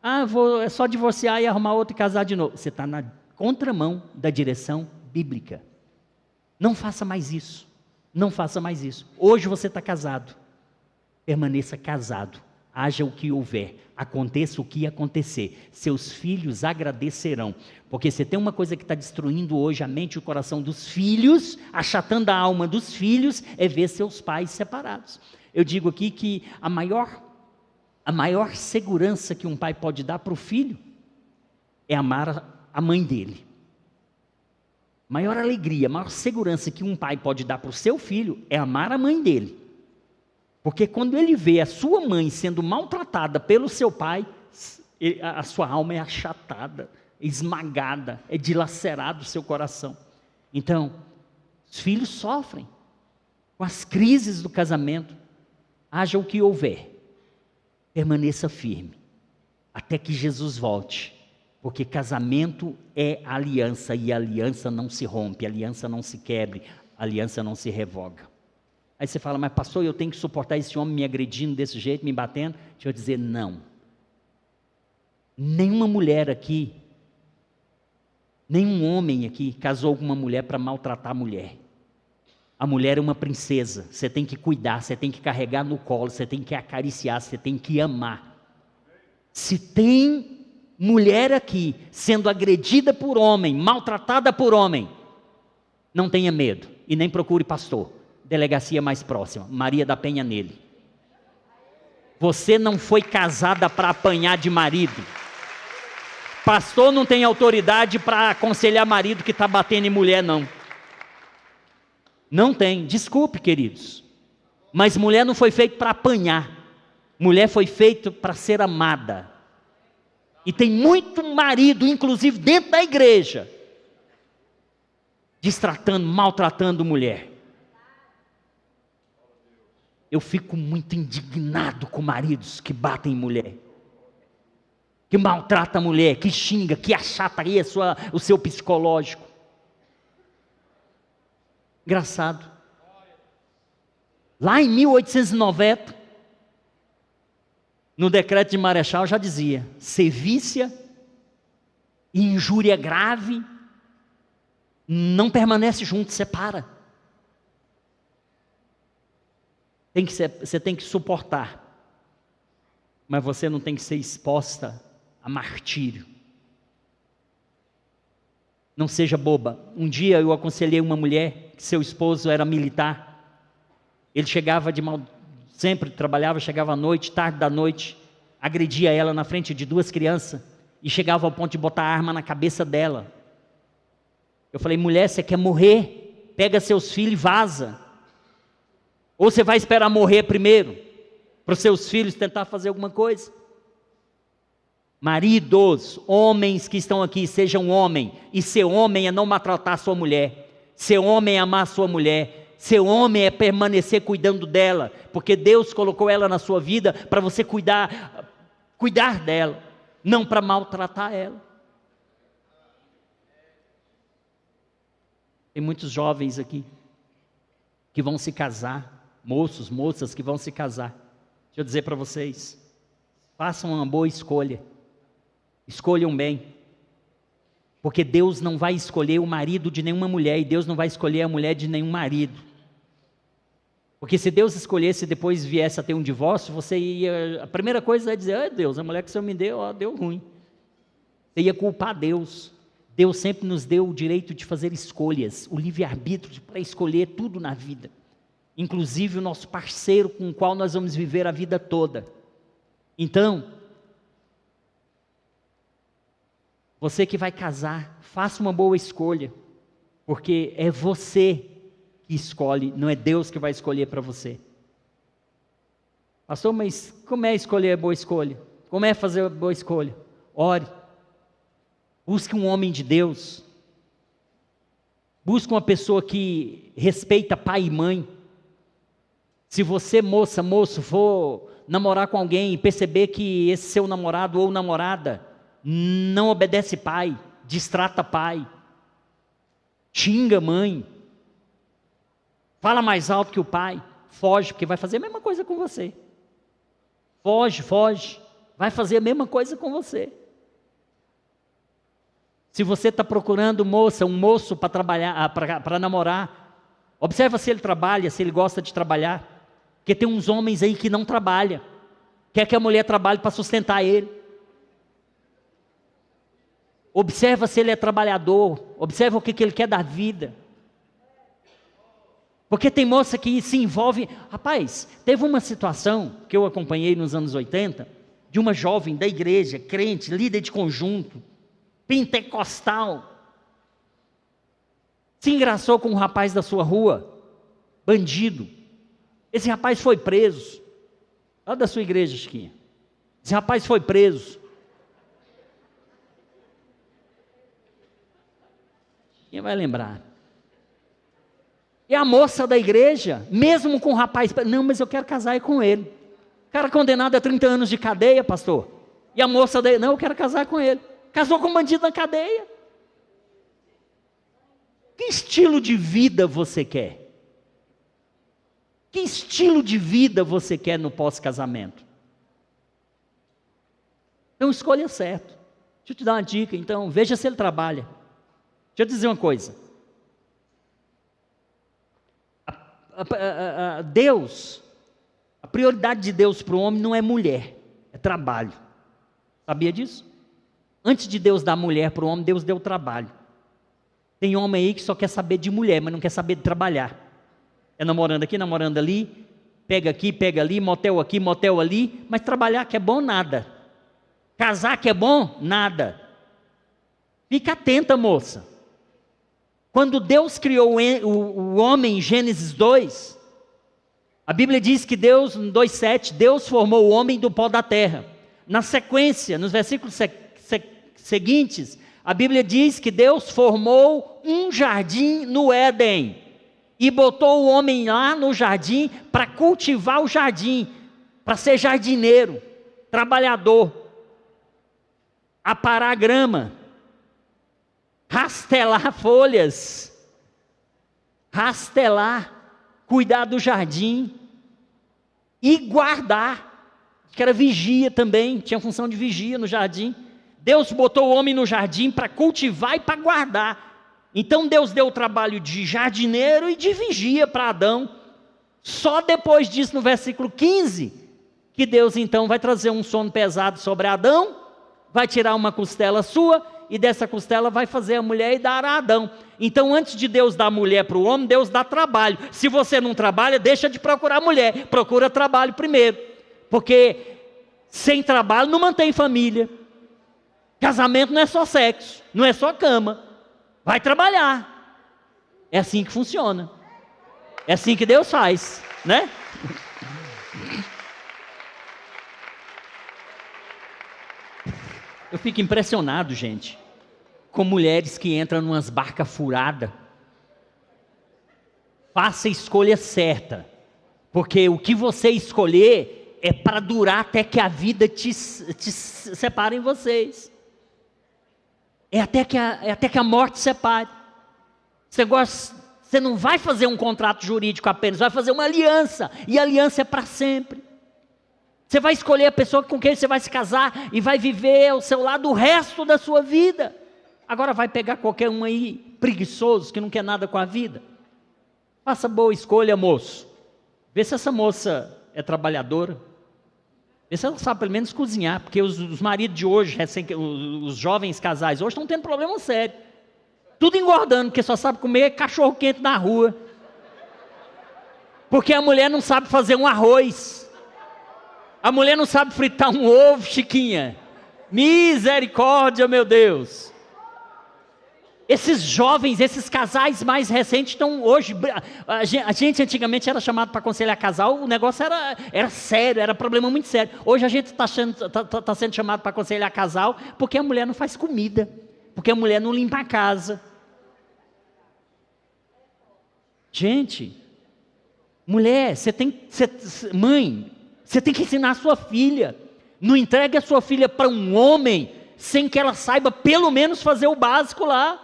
Ah, é só divorciar e arrumar outro e casar de novo. Você está na contramão da direção bíblica. Não faça mais isso. Não faça mais isso. Hoje você está casado. Permaneça casado. Haja o que houver. Aconteça o que acontecer. Seus filhos agradecerão. Porque você tem uma coisa que está destruindo hoje a mente e o coração dos filhos, achatando a alma dos filhos, é ver seus pais separados. Eu digo aqui que a maior segurança que um pai pode dar para o filho é amar a mãe dele. Maior alegria, maior segurança que um pai pode dar para o seu filho é amar a mãe dele. Porque quando ele vê a sua mãe sendo maltratada pelo seu pai, a sua alma é achatada, esmagada, é dilacerado o seu coração. Então, os filhos sofrem com as crises do casamento. Haja o que houver, permaneça firme, até que Jesus volte, porque casamento é aliança, e a aliança não se rompe, a aliança não se quebre, a aliança não se revoga. Aí você fala: mas pastor, eu tenho que suportar esse homem me agredindo desse jeito, me batendo? Deixa eu dizer, não. Nenhuma mulher aqui, nenhum homem aqui casou com uma mulher para maltratar a mulher. A mulher é uma princesa, você tem que cuidar, você tem que carregar no colo, você tem que acariciar, você tem que amar. Se tem mulher aqui sendo agredida por homem, maltratada por homem, não tenha medo e nem procure pastor. Delegacia mais próxima, Maria da Penha nele. Você não foi casada para apanhar de marido. Pastor não tem autoridade para aconselhar marido que está batendo em mulher, não. Não tem, desculpe, queridos. Mas mulher não foi feita para apanhar. Mulher foi feita para ser amada. E tem muito marido, inclusive dentro da igreja, destratando, maltratando mulher. Eu fico muito indignado com maridos que batem em mulher, que maltrata a mulher, que xinga, que achata aí o seu psicológico. Engraçado. Lá em 1890, no decreto de Marechal já dizia: sevícia e injúria grave não permanece junto, separa. Você tem que suportar, mas você não tem que ser exposta a martírio. Não seja boba. Um dia eu aconselhei uma mulher que seu esposo era militar. Ele chegava sempre trabalhava, chegava à noite, tarde da noite, agredia ela na frente de 2 crianças e chegava ao ponto de botar a arma na cabeça dela. Eu falei: mulher, você quer morrer? Pega seus filhos e vaza. Ou você vai esperar morrer primeiro, para os seus filhos tentar fazer alguma coisa? Maridos, homens que estão aqui, sejam homem. E ser homem é não maltratar a sua mulher. Ser homem é amar a sua mulher. Ser homem é permanecer cuidando dela. Porque Deus colocou ela na sua vida para você cuidar dela. Não para maltratar ela. Tem muitos jovens aqui que vão se casar. Moços, moças que vão se casar. Deixa eu dizer para vocês. Façam uma boa escolha. Escolham bem, porque Deus não vai escolher o marido de nenhuma mulher, e Deus não vai escolher a mulher de nenhum marido, porque se Deus escolhesse e depois viesse a ter um divórcio, a primeira coisa é dizer: Deus, a mulher que o Senhor me deu, deu ruim. Você ia culpar Deus. Deus sempre nos deu o direito de fazer escolhas, o livre-arbítrio para escolher tudo na vida, inclusive o nosso parceiro com o qual nós vamos viver a vida toda. Então, você que vai casar, faça uma boa escolha, porque é você que escolhe, não é Deus que vai escolher para você. Pastor, mas como é escolher a boa escolha? Como é fazer a boa escolha? Ore, busque um homem de Deus, busque uma pessoa que respeita pai e mãe. Se você, moça, moço, for namorar com alguém e perceber que esse seu namorado ou namorada não obedece pai, distrata pai, xinga mãe, fala mais alto que o pai, foge, porque vai fazer a mesma coisa com você. Foge, vai fazer a mesma coisa com você. Se você está procurando um moço para trabalhar, para namorar, observa se ele trabalha, se ele gosta de trabalhar, porque tem uns homens aí que não trabalham, quer que a mulher trabalhe para sustentar ele. Observa se ele é trabalhador, observa o que ele quer da vida. Porque tem moça que se envolve. Rapaz, teve uma situação que eu acompanhei nos anos 80, de uma jovem da igreja, crente, líder de conjunto, pentecostal, se engraçou com um rapaz da sua rua, bandido. Esse rapaz foi preso, lá da sua igreja, Chiquinha. Esse rapaz foi preso. Quem vai lembrar? E a moça da igreja, mesmo com o rapaz, não, mas eu quero casar com ele. O cara condenado a 30 anos de cadeia, pastor. E a moça da igreja, não, eu quero casar com ele. Casou com um bandido na cadeia. Que estilo de vida você quer? Que estilo de vida você quer no pós-casamento? Então escolha certo. Deixa eu te dar uma dica, então, veja se ele trabalha. Deixa eu dizer uma coisa. Deus, a prioridade de Deus para o homem não é mulher, é trabalho. Sabia disso? Antes de Deus dar mulher para o homem, Deus deu trabalho. Tem homem aí que só quer saber de mulher, mas não quer saber de trabalhar. É namorando aqui, namorando ali, pega aqui, pega ali, motel aqui, motel ali, mas trabalhar que é bom, nada. Casar que é bom, nada. Fica atenta, moça. Quando Deus criou o homem em Gênesis 2, a Bíblia diz que Deus, no 2,7, Deus formou o homem do pó da terra. Na sequência, nos versículos seguintes, a Bíblia diz que Deus formou um jardim no Éden e botou o homem lá no jardim para cultivar o jardim, para ser jardineiro, trabalhador, aparar grama, rastelar folhas, cuidar do jardim e guardar, que era vigia também, tinha função de vigia no jardim. Deus botou o homem no jardim para cultivar e para guardar. Então Deus deu o trabalho de jardineiro e de vigia para Adão. Só depois disso, no versículo 15, que Deus então vai trazer um sono pesado sobre Adão, vai tirar uma costela sua, e dessa costela vai fazer a mulher e dar a Adão. Então, antes de Deus dar mulher para o homem, Deus dá trabalho. Se você não trabalha, deixa de procurar mulher, procura trabalho primeiro, porque sem trabalho não mantém família. Casamento não é só sexo, não é só cama, vai trabalhar. É assim que funciona, é assim que Deus faz, né? Eu fico impressionado, gente, com mulheres que entram em umas barcas furadas. Faça a escolha certa, porque o que você escolher é para durar até que a vida te separe em vocês. É até que a morte separe. Você não vai fazer um contrato jurídico apenas, vai fazer uma aliança, e a aliança é para sempre. Você vai escolher a pessoa com quem você vai se casar e vai viver ao seu lado o resto da sua vida. Agora vai pegar qualquer um aí preguiçoso que não quer nada com a vida? Faça boa escolha, moço. Vê se essa moça é trabalhadora. Vê se ela sabe pelo menos cozinhar, porque os maridos de hoje, os jovens casais hoje estão tendo problema sério. Tudo engordando, porque só sabe comer cachorro quente na rua. Porque a mulher não sabe fazer um arroz. A mulher não sabe fritar um ovo, Chiquinha. Misericórdia, meu Deus. Esses jovens, esses casais mais recentes estão hoje... A gente antigamente era chamado para aconselhar casal, o negócio era sério, era problema muito sério. Hoje a gente está sendo chamado para aconselhar casal porque a mulher não faz comida, porque a mulher não limpa a casa. Gente, mulher, mãe, você tem que ensinar a sua filha. Não entregue a sua filha para um homem sem que ela saiba pelo menos fazer o básico lá.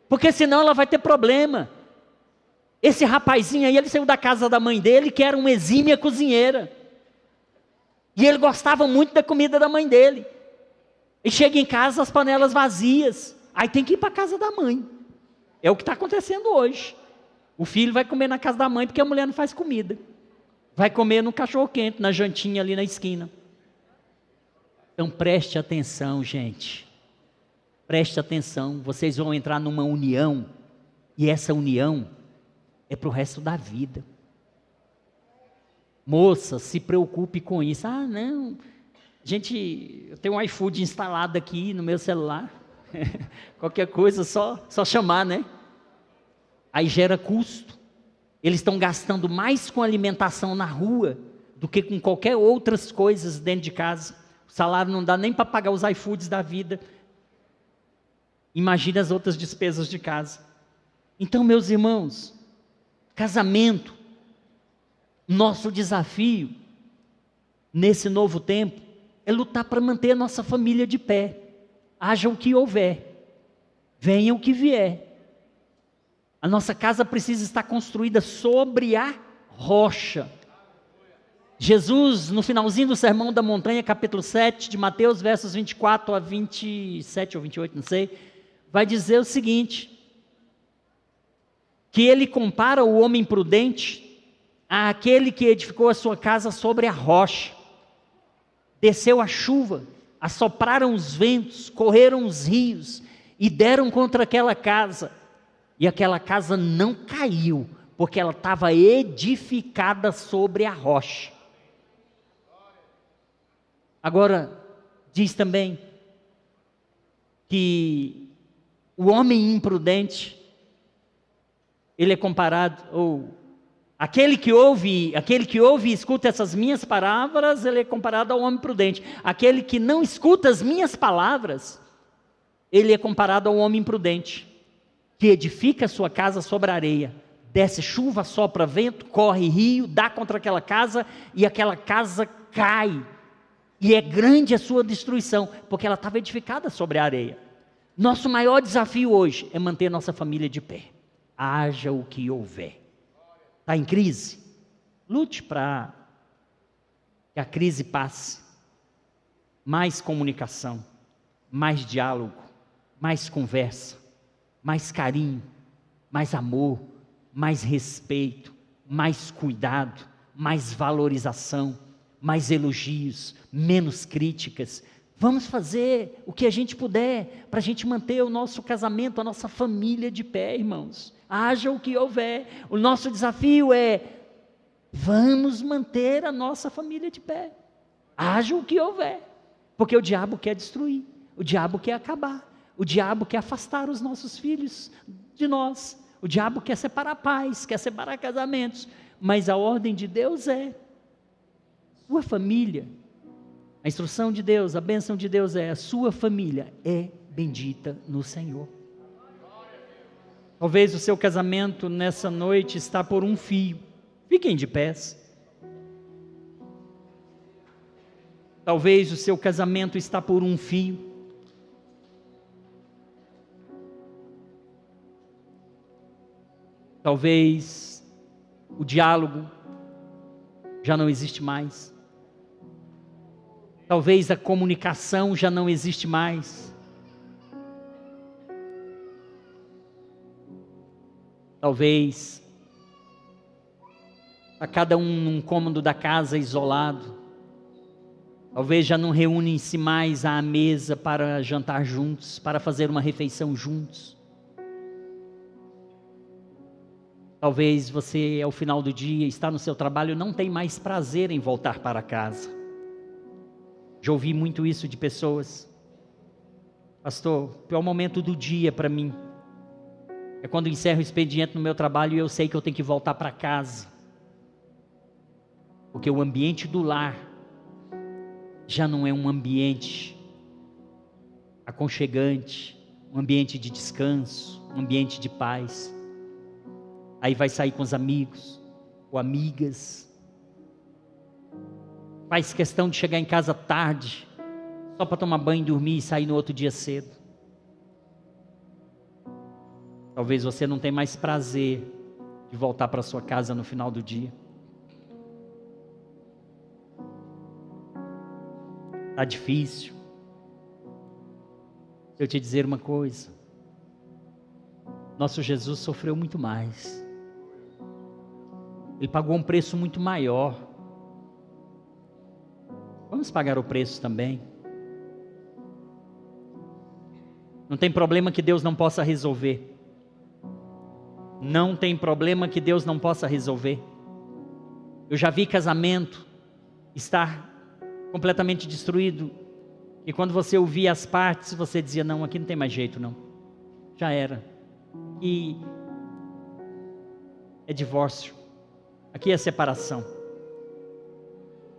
Porque senão ela vai ter problema. Esse rapazinho aí, ele saiu da casa da mãe dele, que era uma exímia cozinheira. E ele gostava muito da comida da mãe dele. E chega em casa, as panelas vazias. Aí tem que ir para a casa da mãe. É o que está acontecendo hoje. O filho vai comer na casa da mãe porque a mulher não faz comida. Vai comer no cachorro-quente, na jantinha ali na esquina. Então preste atenção, gente. Preste atenção. Vocês vão entrar numa união. E essa união é para o resto da vida. Moça, se preocupe com isso. Ah, não. Gente, eu tenho um iFood instalado aqui no meu celular. Qualquer coisa, só chamar, né? Aí gera custo. Eles estão gastando mais com alimentação na rua do que com qualquer outras coisas dentro de casa. O salário não dá nem para pagar os iFoods da vida. Imagine as outras despesas de casa. Então, meus irmãos, casamento, nosso desafio nesse novo tempo é lutar para manter a nossa família de pé. Haja o que houver, venha o que vier. A nossa casa precisa estar construída sobre a rocha. Jesus, no finalzinho do Sermão da Montanha, capítulo 7 de Mateus, versos 24 a 27 ou 28, não sei, vai dizer o seguinte, que ele compara o homem prudente àquele que edificou a sua casa sobre a rocha. Desceu a chuva, assopraram os ventos, correram os rios e deram contra aquela casa. E aquela casa não caiu, porque ela estava edificada sobre a rocha. Agora, diz também que o homem imprudente, ele é comparado, ou aquele que ouve e escuta essas minhas palavras, ele é comparado ao homem prudente. Aquele que não escuta as minhas palavras, ele é comparado ao homem imprudente, que edifica a sua casa sobre a areia. Desce chuva, sopra vento, corre rio, dá contra aquela casa, e aquela casa cai. E é grande a sua destruição, porque ela estava edificada sobre a areia. Nosso maior desafio hoje é manter nossa família de pé. Haja o que houver. Está em crise? Lute para que a crise passe. Mais comunicação, mais diálogo, mais conversa, mais carinho, mais amor, mais respeito, mais cuidado, mais valorização, mais elogios, menos críticas. Vamos fazer o que a gente puder para a gente manter o nosso casamento, a nossa família de pé, irmãos. Haja o que houver. O nosso desafio é: vamos manter a nossa família de pé. Haja o que houver. Porque o diabo quer destruir, o diabo quer acabar, o diabo quer afastar os nossos filhos de nós, o diabo quer separar pais, quer separar casamentos, mas a ordem de Deus é: sua família, a instrução de Deus, a bênção de Deus é: a sua família é bendita no Senhor. Talvez o seu casamento nessa noite está por um fio. Fiquem de pés. Talvez o seu casamento está por um fio. Talvez o diálogo já não existe mais. Talvez a comunicação já não existe mais. Talvez a cada um num cômodo da casa isolado. Talvez já não reúnem-se mais à mesa para jantar juntos, para fazer uma refeição juntos. Talvez você, ao final do dia, está no seu trabalho e não tem mais prazer em voltar para casa. Já ouvi muito isso de pessoas. Pastor, o pior momento do dia para mim é quando encerro o expediente no meu trabalho e eu sei que eu tenho que voltar para casa. Porque o ambiente do lar já não é um ambiente aconchegante, um ambiente de descanso, um ambiente de paz. Aí vai sair com os amigos ou amigas. Faz questão de chegar em casa tarde, só para tomar banho, dormir e sair no outro dia cedo. Talvez você não tenha mais prazer de voltar para sua casa no final do dia. Está difícil. Eu te dizer uma coisa: nosso Jesus sofreu muito mais. Ele pagou um preço muito maior. Vamos pagar o preço também. Não tem problema que Deus não possa resolver. Não tem problema que Deus não possa resolver. Eu já vi casamento estar completamente destruído, e quando você ouvia as partes, você dizia: não, aqui não tem mais jeito não, já era, e é divórcio, aqui é separação.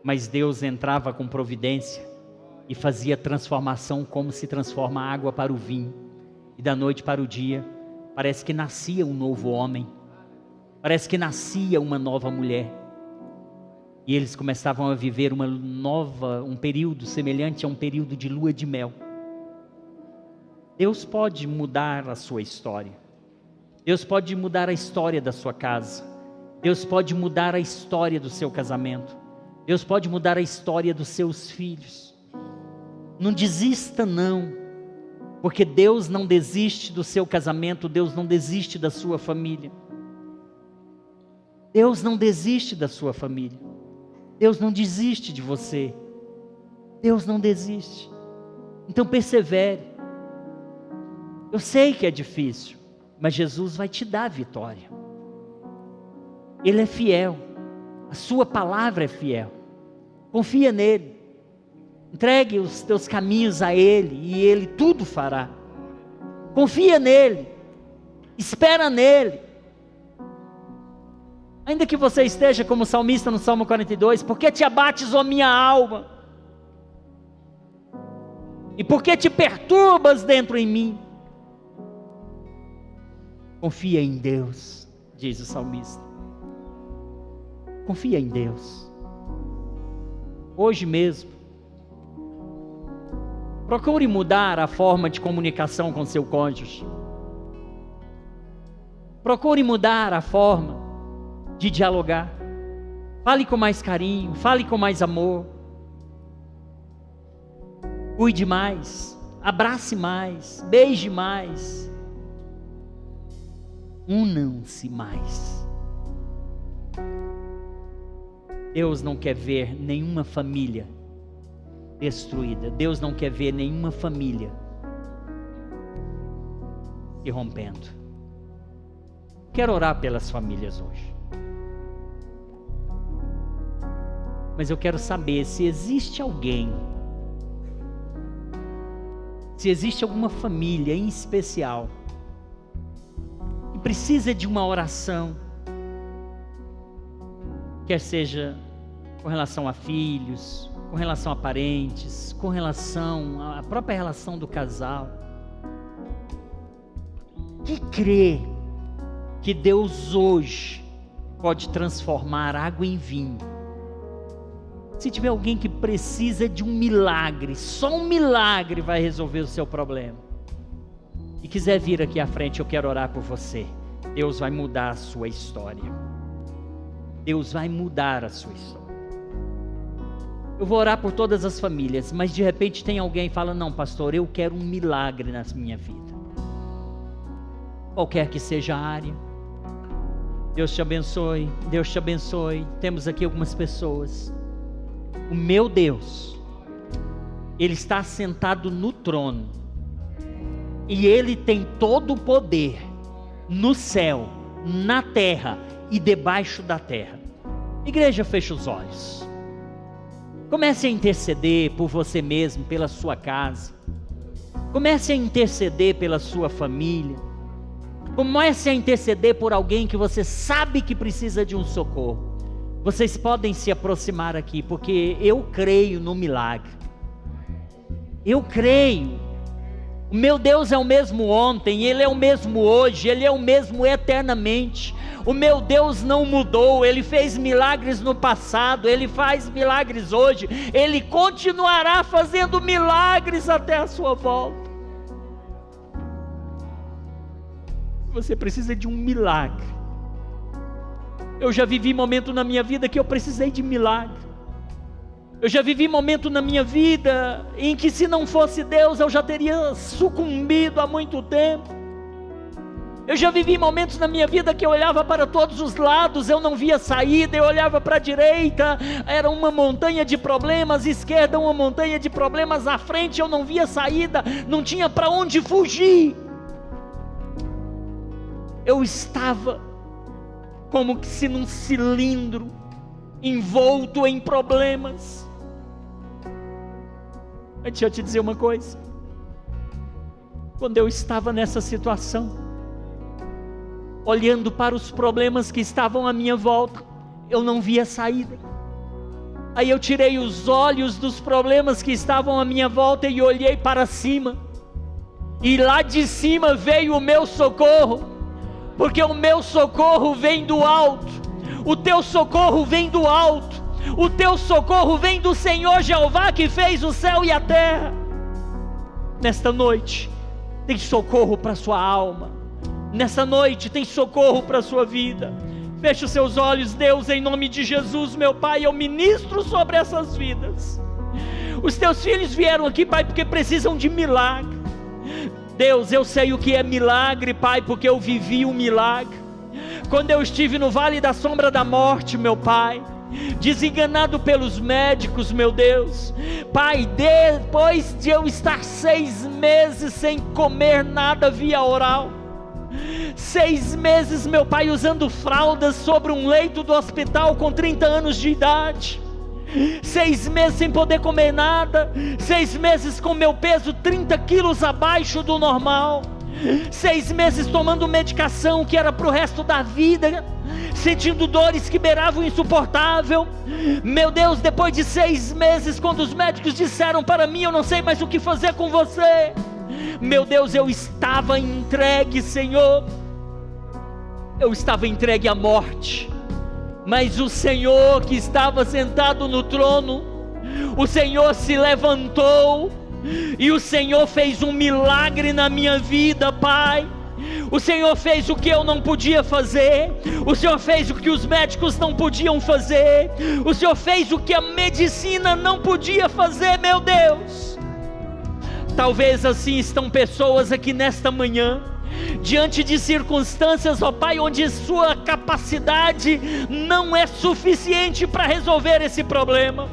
Mas Deus entrava com providência e fazia transformação, como se transforma a água para o vinho, e da noite para o dia parece que nascia um novo homem, parece que nascia uma nova mulher, e eles começavam a viver um período semelhante a um período de lua de mel. Deus pode mudar a sua história, Deus pode mudar a história da sua casa, Deus pode mudar a história do seu casamento, Deus pode mudar a história dos seus filhos. Não desista não, porque Deus não desiste do seu casamento, Deus não desiste da sua família. Deus não desiste da sua família. Deus não desiste de você. Deus não desiste. Então persevere. Eu sei que é difícil, mas Jesus vai te dar a vitória. Ele é fiel. A sua palavra é fiel. Confia nele. Entregue os teus caminhos a Ele, e Ele tudo fará. Confia nele, espera nele. Ainda que você esteja como o salmista no Salmo 42, por que te abates, ó minha alma? E por que te perturbas dentro em mim? Confia em Deus, diz o salmista. Confia em Deus. Hoje mesmo, procure mudar a forma de comunicação com seu cônjuge. Procure mudar a forma de dialogar. Fale com mais carinho, fale com mais amor. Cuide mais, abrace mais, beije mais. Unam-se mais. Deus não quer ver nenhuma família destruída. Deus não quer ver nenhuma família se rompendo. Quero orar pelas famílias hoje. Mas eu quero saber se existe alguém, se existe alguma família em especial que precisa de uma oração, quer seja com relação a filhos, com relação a parentes, com relação à própria relação do casal, que crê que Deus hoje pode transformar água em vinho. Se tiver alguém que precisa de um milagre, só um milagre vai resolver o seu problema, e quiser vir aqui à frente, eu quero orar por você. Deus vai mudar a sua história. Deus vai mudar a sua história. Eu vou orar por todas as famílias, mas de repente tem alguém que fala: não, pastor, eu quero um milagre na minha vida. Qualquer que seja a área. Deus te abençoe, Deus te abençoe. Temos aqui algumas pessoas. O meu Deus, Ele está sentado no trono, e Ele tem todo o poder, no céu, na terra e debaixo da terra. Igreja, fecha os olhos. Comece a interceder por você mesmo, pela sua casa. Comece a interceder pela sua família. Comece a interceder por alguém que você sabe que precisa de um socorro. Vocês podem se aproximar aqui, porque eu creio no milagre. Eu creio. O meu Deus é o mesmo ontem, Ele é o mesmo hoje, Ele é o mesmo eternamente. O meu Deus não mudou, Ele fez milagres no passado, Ele faz milagres hoje, Ele continuará fazendo milagres até a sua volta. Você precisa de um milagre. Eu já vivi momento na minha vida que eu precisei de milagre. Eu já vivi momento na minha vida em que, se não fosse Deus, eu já teria sucumbido há muito tempo. Eu já vivi momentos na minha vida que eu olhava para todos os lados, eu não via saída. Eu olhava para a direita, era uma montanha de problemas, à esquerda uma montanha de problemas, à frente eu não via saída, não tinha para onde fugir. Eu estava como que se num cilindro, envolto em problemas. Mas deixa eu te dizer uma coisa. Quando eu estava nessa situação, olhando para os problemas que estavam à minha volta, eu não via saída. Aí eu tirei os olhos dos problemas que estavam à minha volta e olhei para cima. E lá de cima veio o meu socorro. Porque o meu socorro vem do alto, o teu socorro vem do alto, o teu socorro vem do Senhor Jeová, que fez o céu e a terra. Nesta noite tem socorro para a sua alma, nessa noite tem socorro para a sua vida. Feche os seus olhos. Deus, em nome de Jesus, meu Pai, eu ministro sobre essas vidas. Os teus filhos vieram aqui, Pai, porque precisam de milagre. Deus, eu sei o que é milagre, Pai, porque eu vivi um milagre. Quando eu estive no vale da sombra da morte, meu Pai, desenganado pelos médicos, meu Deus, Pai, depois de eu estar 6 meses sem comer nada via oral, 6 meses, meu Pai, usando fraldas sobre um leito do hospital com 30 anos de idade, 6 meses sem poder comer nada, 6 meses com meu peso 30 quilos abaixo do normal, 6 meses tomando medicação que era para o resto da vida, sentindo dores que beiravam o insuportável. Meu Deus, depois de 6 meses, quando os médicos disseram para mim: eu não sei mais o que fazer com você, meu Deus, eu estava entregue, Senhor, eu estava entregue à morte. Mas o Senhor que estava sentado no trono, o Senhor se levantou, e o Senhor fez um milagre na minha vida, Pai. O Senhor fez o que eu não podia fazer, o Senhor fez o que os médicos não podiam fazer, o Senhor fez o que a medicina não podia fazer, meu Deus. Talvez assim estão pessoas aqui nesta manhã, diante de circunstâncias, ó Pai, onde sua capacidade não é suficiente para resolver esse problema.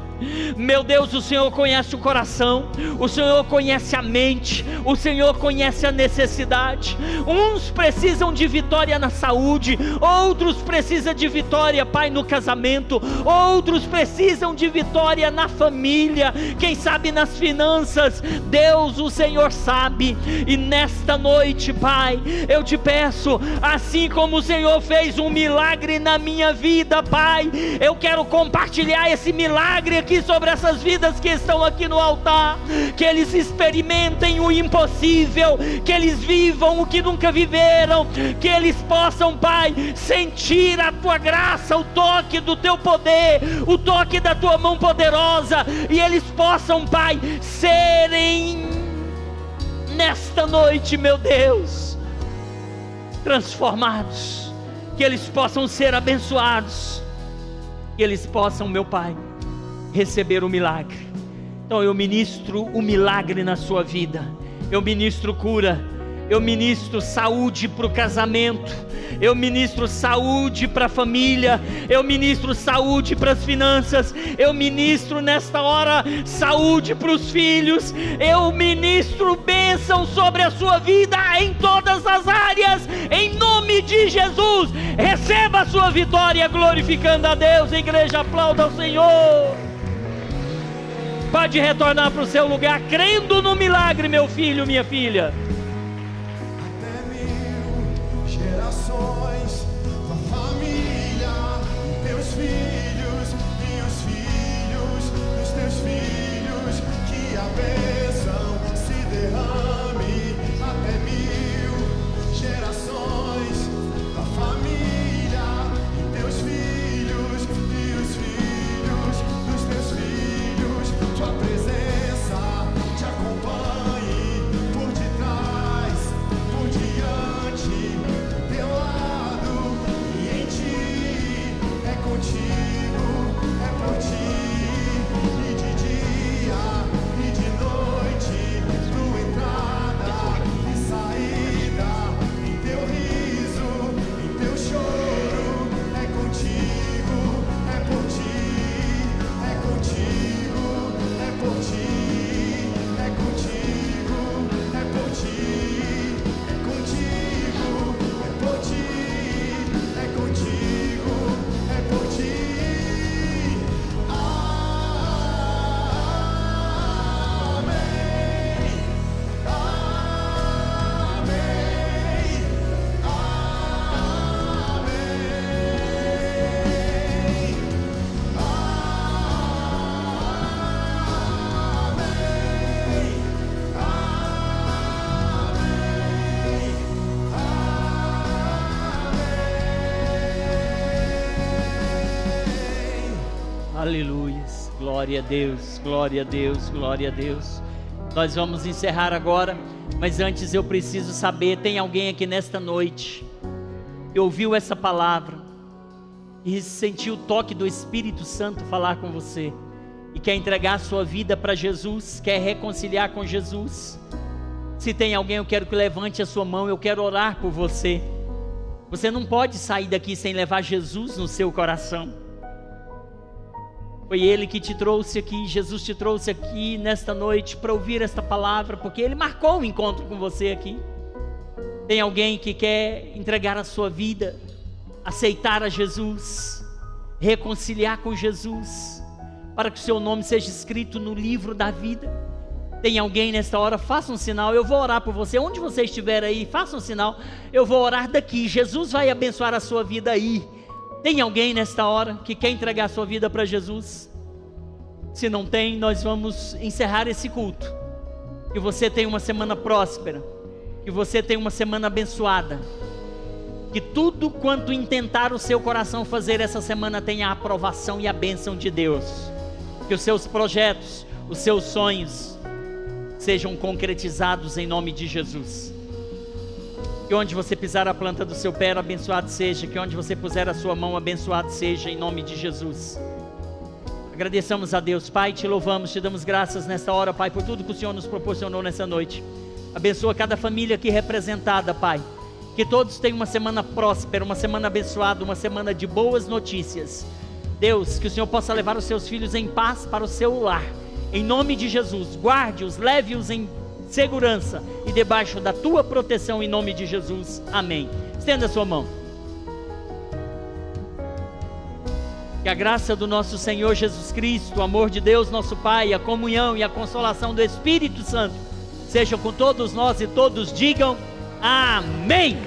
Meu Deus, o Senhor conhece o coração, o Senhor conhece a mente, o Senhor conhece a necessidade. Uns precisam de vitória na saúde, outros precisam de vitória, Pai, no casamento, outros precisam de vitória na família, quem sabe nas finanças. Deus, o Senhor sabe, e nesta noite, Pai, eu te peço, assim como o Senhor fez um milagre na minha vida, Pai, eu quero compartilhar esse milagre aqui sobre essas vidas que estão aqui no altar, que eles experimentem o impossível, que eles vivam o que nunca viveram, que eles possam, Pai, sentir a Tua graça, o toque do Teu poder, o toque da Tua mão poderosa, e eles possam, Pai, serem nesta noite, meu Deus, transformados, que eles possam ser abençoados, que eles possam, meu Pai, receber o milagre. Então eu ministro o milagre na sua vida, eu ministro cura, eu ministro saúde para o casamento, eu ministro saúde para a família, eu ministro saúde para as finanças, eu ministro nesta hora saúde para os filhos, eu ministro bênção sobre a sua vida em todas as áreas, em nome de Jesus. Receba a sua vitória glorificando a Deus. A igreja aplauda ao Senhor. Pode retornar para o seu lugar, crendo no milagre, meu filho, minha filha. Até 1000 gerações, tua família, teus filhos e os filhos dos teus filhos, que a bênção se derrame. Até 1000 gerações, tua família, teus filhos e os filhos dos teus filhos, tua presença te acompanhe por detrás, por diante, do teu lado e em ti. É contigo, é por ti, e de dia e de noite, tua entrada e saída, em teu riso, em teu choro. É contigo, é por ti, é contigo, é por ti, é contigo, é por ti, é contigo, é por ti, é contigo, é por ti. Amém, Aleluia, glória a Deus, glória a Deus, glória a Deus. Nós vamos encerrar agora, mas antes eu preciso saber, tem alguém aqui nesta noite que ouviu essa palavra e sentiu o toque do Espírito Santo falar com você e quer entregar a sua vida para Jesus, quer reconciliar com Jesus? Se tem alguém, eu quero que levante a sua mão, eu quero orar por você. Você não pode sair daqui sem levar Jesus no seu coração. Foi Ele que te trouxe aqui, Jesus te trouxe aqui nesta noite para ouvir esta palavra, porque Ele marcou um encontro com você aqui. Tem alguém que quer entregar a sua vida, aceitar a Jesus, reconciliar com Jesus, para que o seu nome seja escrito no livro da vida? Tem alguém nesta hora? Faça um sinal, eu vou orar por você. Onde você estiver aí, faça um sinal, eu vou orar daqui. Jesus vai abençoar a sua vida aí. Tem alguém nesta hora que quer entregar a sua vida para Jesus? Se não tem, nós vamos encerrar esse culto. Que você tenha uma semana próspera, que você tenha uma semana abençoada, que tudo quanto intentar o seu coração fazer essa semana tenha a aprovação e a bênção de Deus. Que os seus projetos, os seus sonhos sejam concretizados em nome de Jesus. Que onde você pisar a planta do seu pé, abençoado seja. Que onde você puser a sua mão, abençoado seja em nome de Jesus. Agradeçamos a Deus, Pai, te louvamos, te damos graças nesta hora, Pai, por tudo que o Senhor nos proporcionou nessa noite. Abençoa cada família aqui representada, Pai. Que todos tenham uma semana próspera, uma semana abençoada, uma semana de boas notícias. Deus, que o Senhor possa levar os seus filhos em paz para o seu lar. Em nome de Jesus, guarde-os, leve-os em segurança e debaixo da tua proteção, em nome de Jesus. Amém. Estenda a sua mão. Que a graça do nosso Senhor Jesus Cristo, o amor de Deus nosso Pai, a comunhão e a consolação do Espírito Santo sejam com todos nós, e todos digam amém.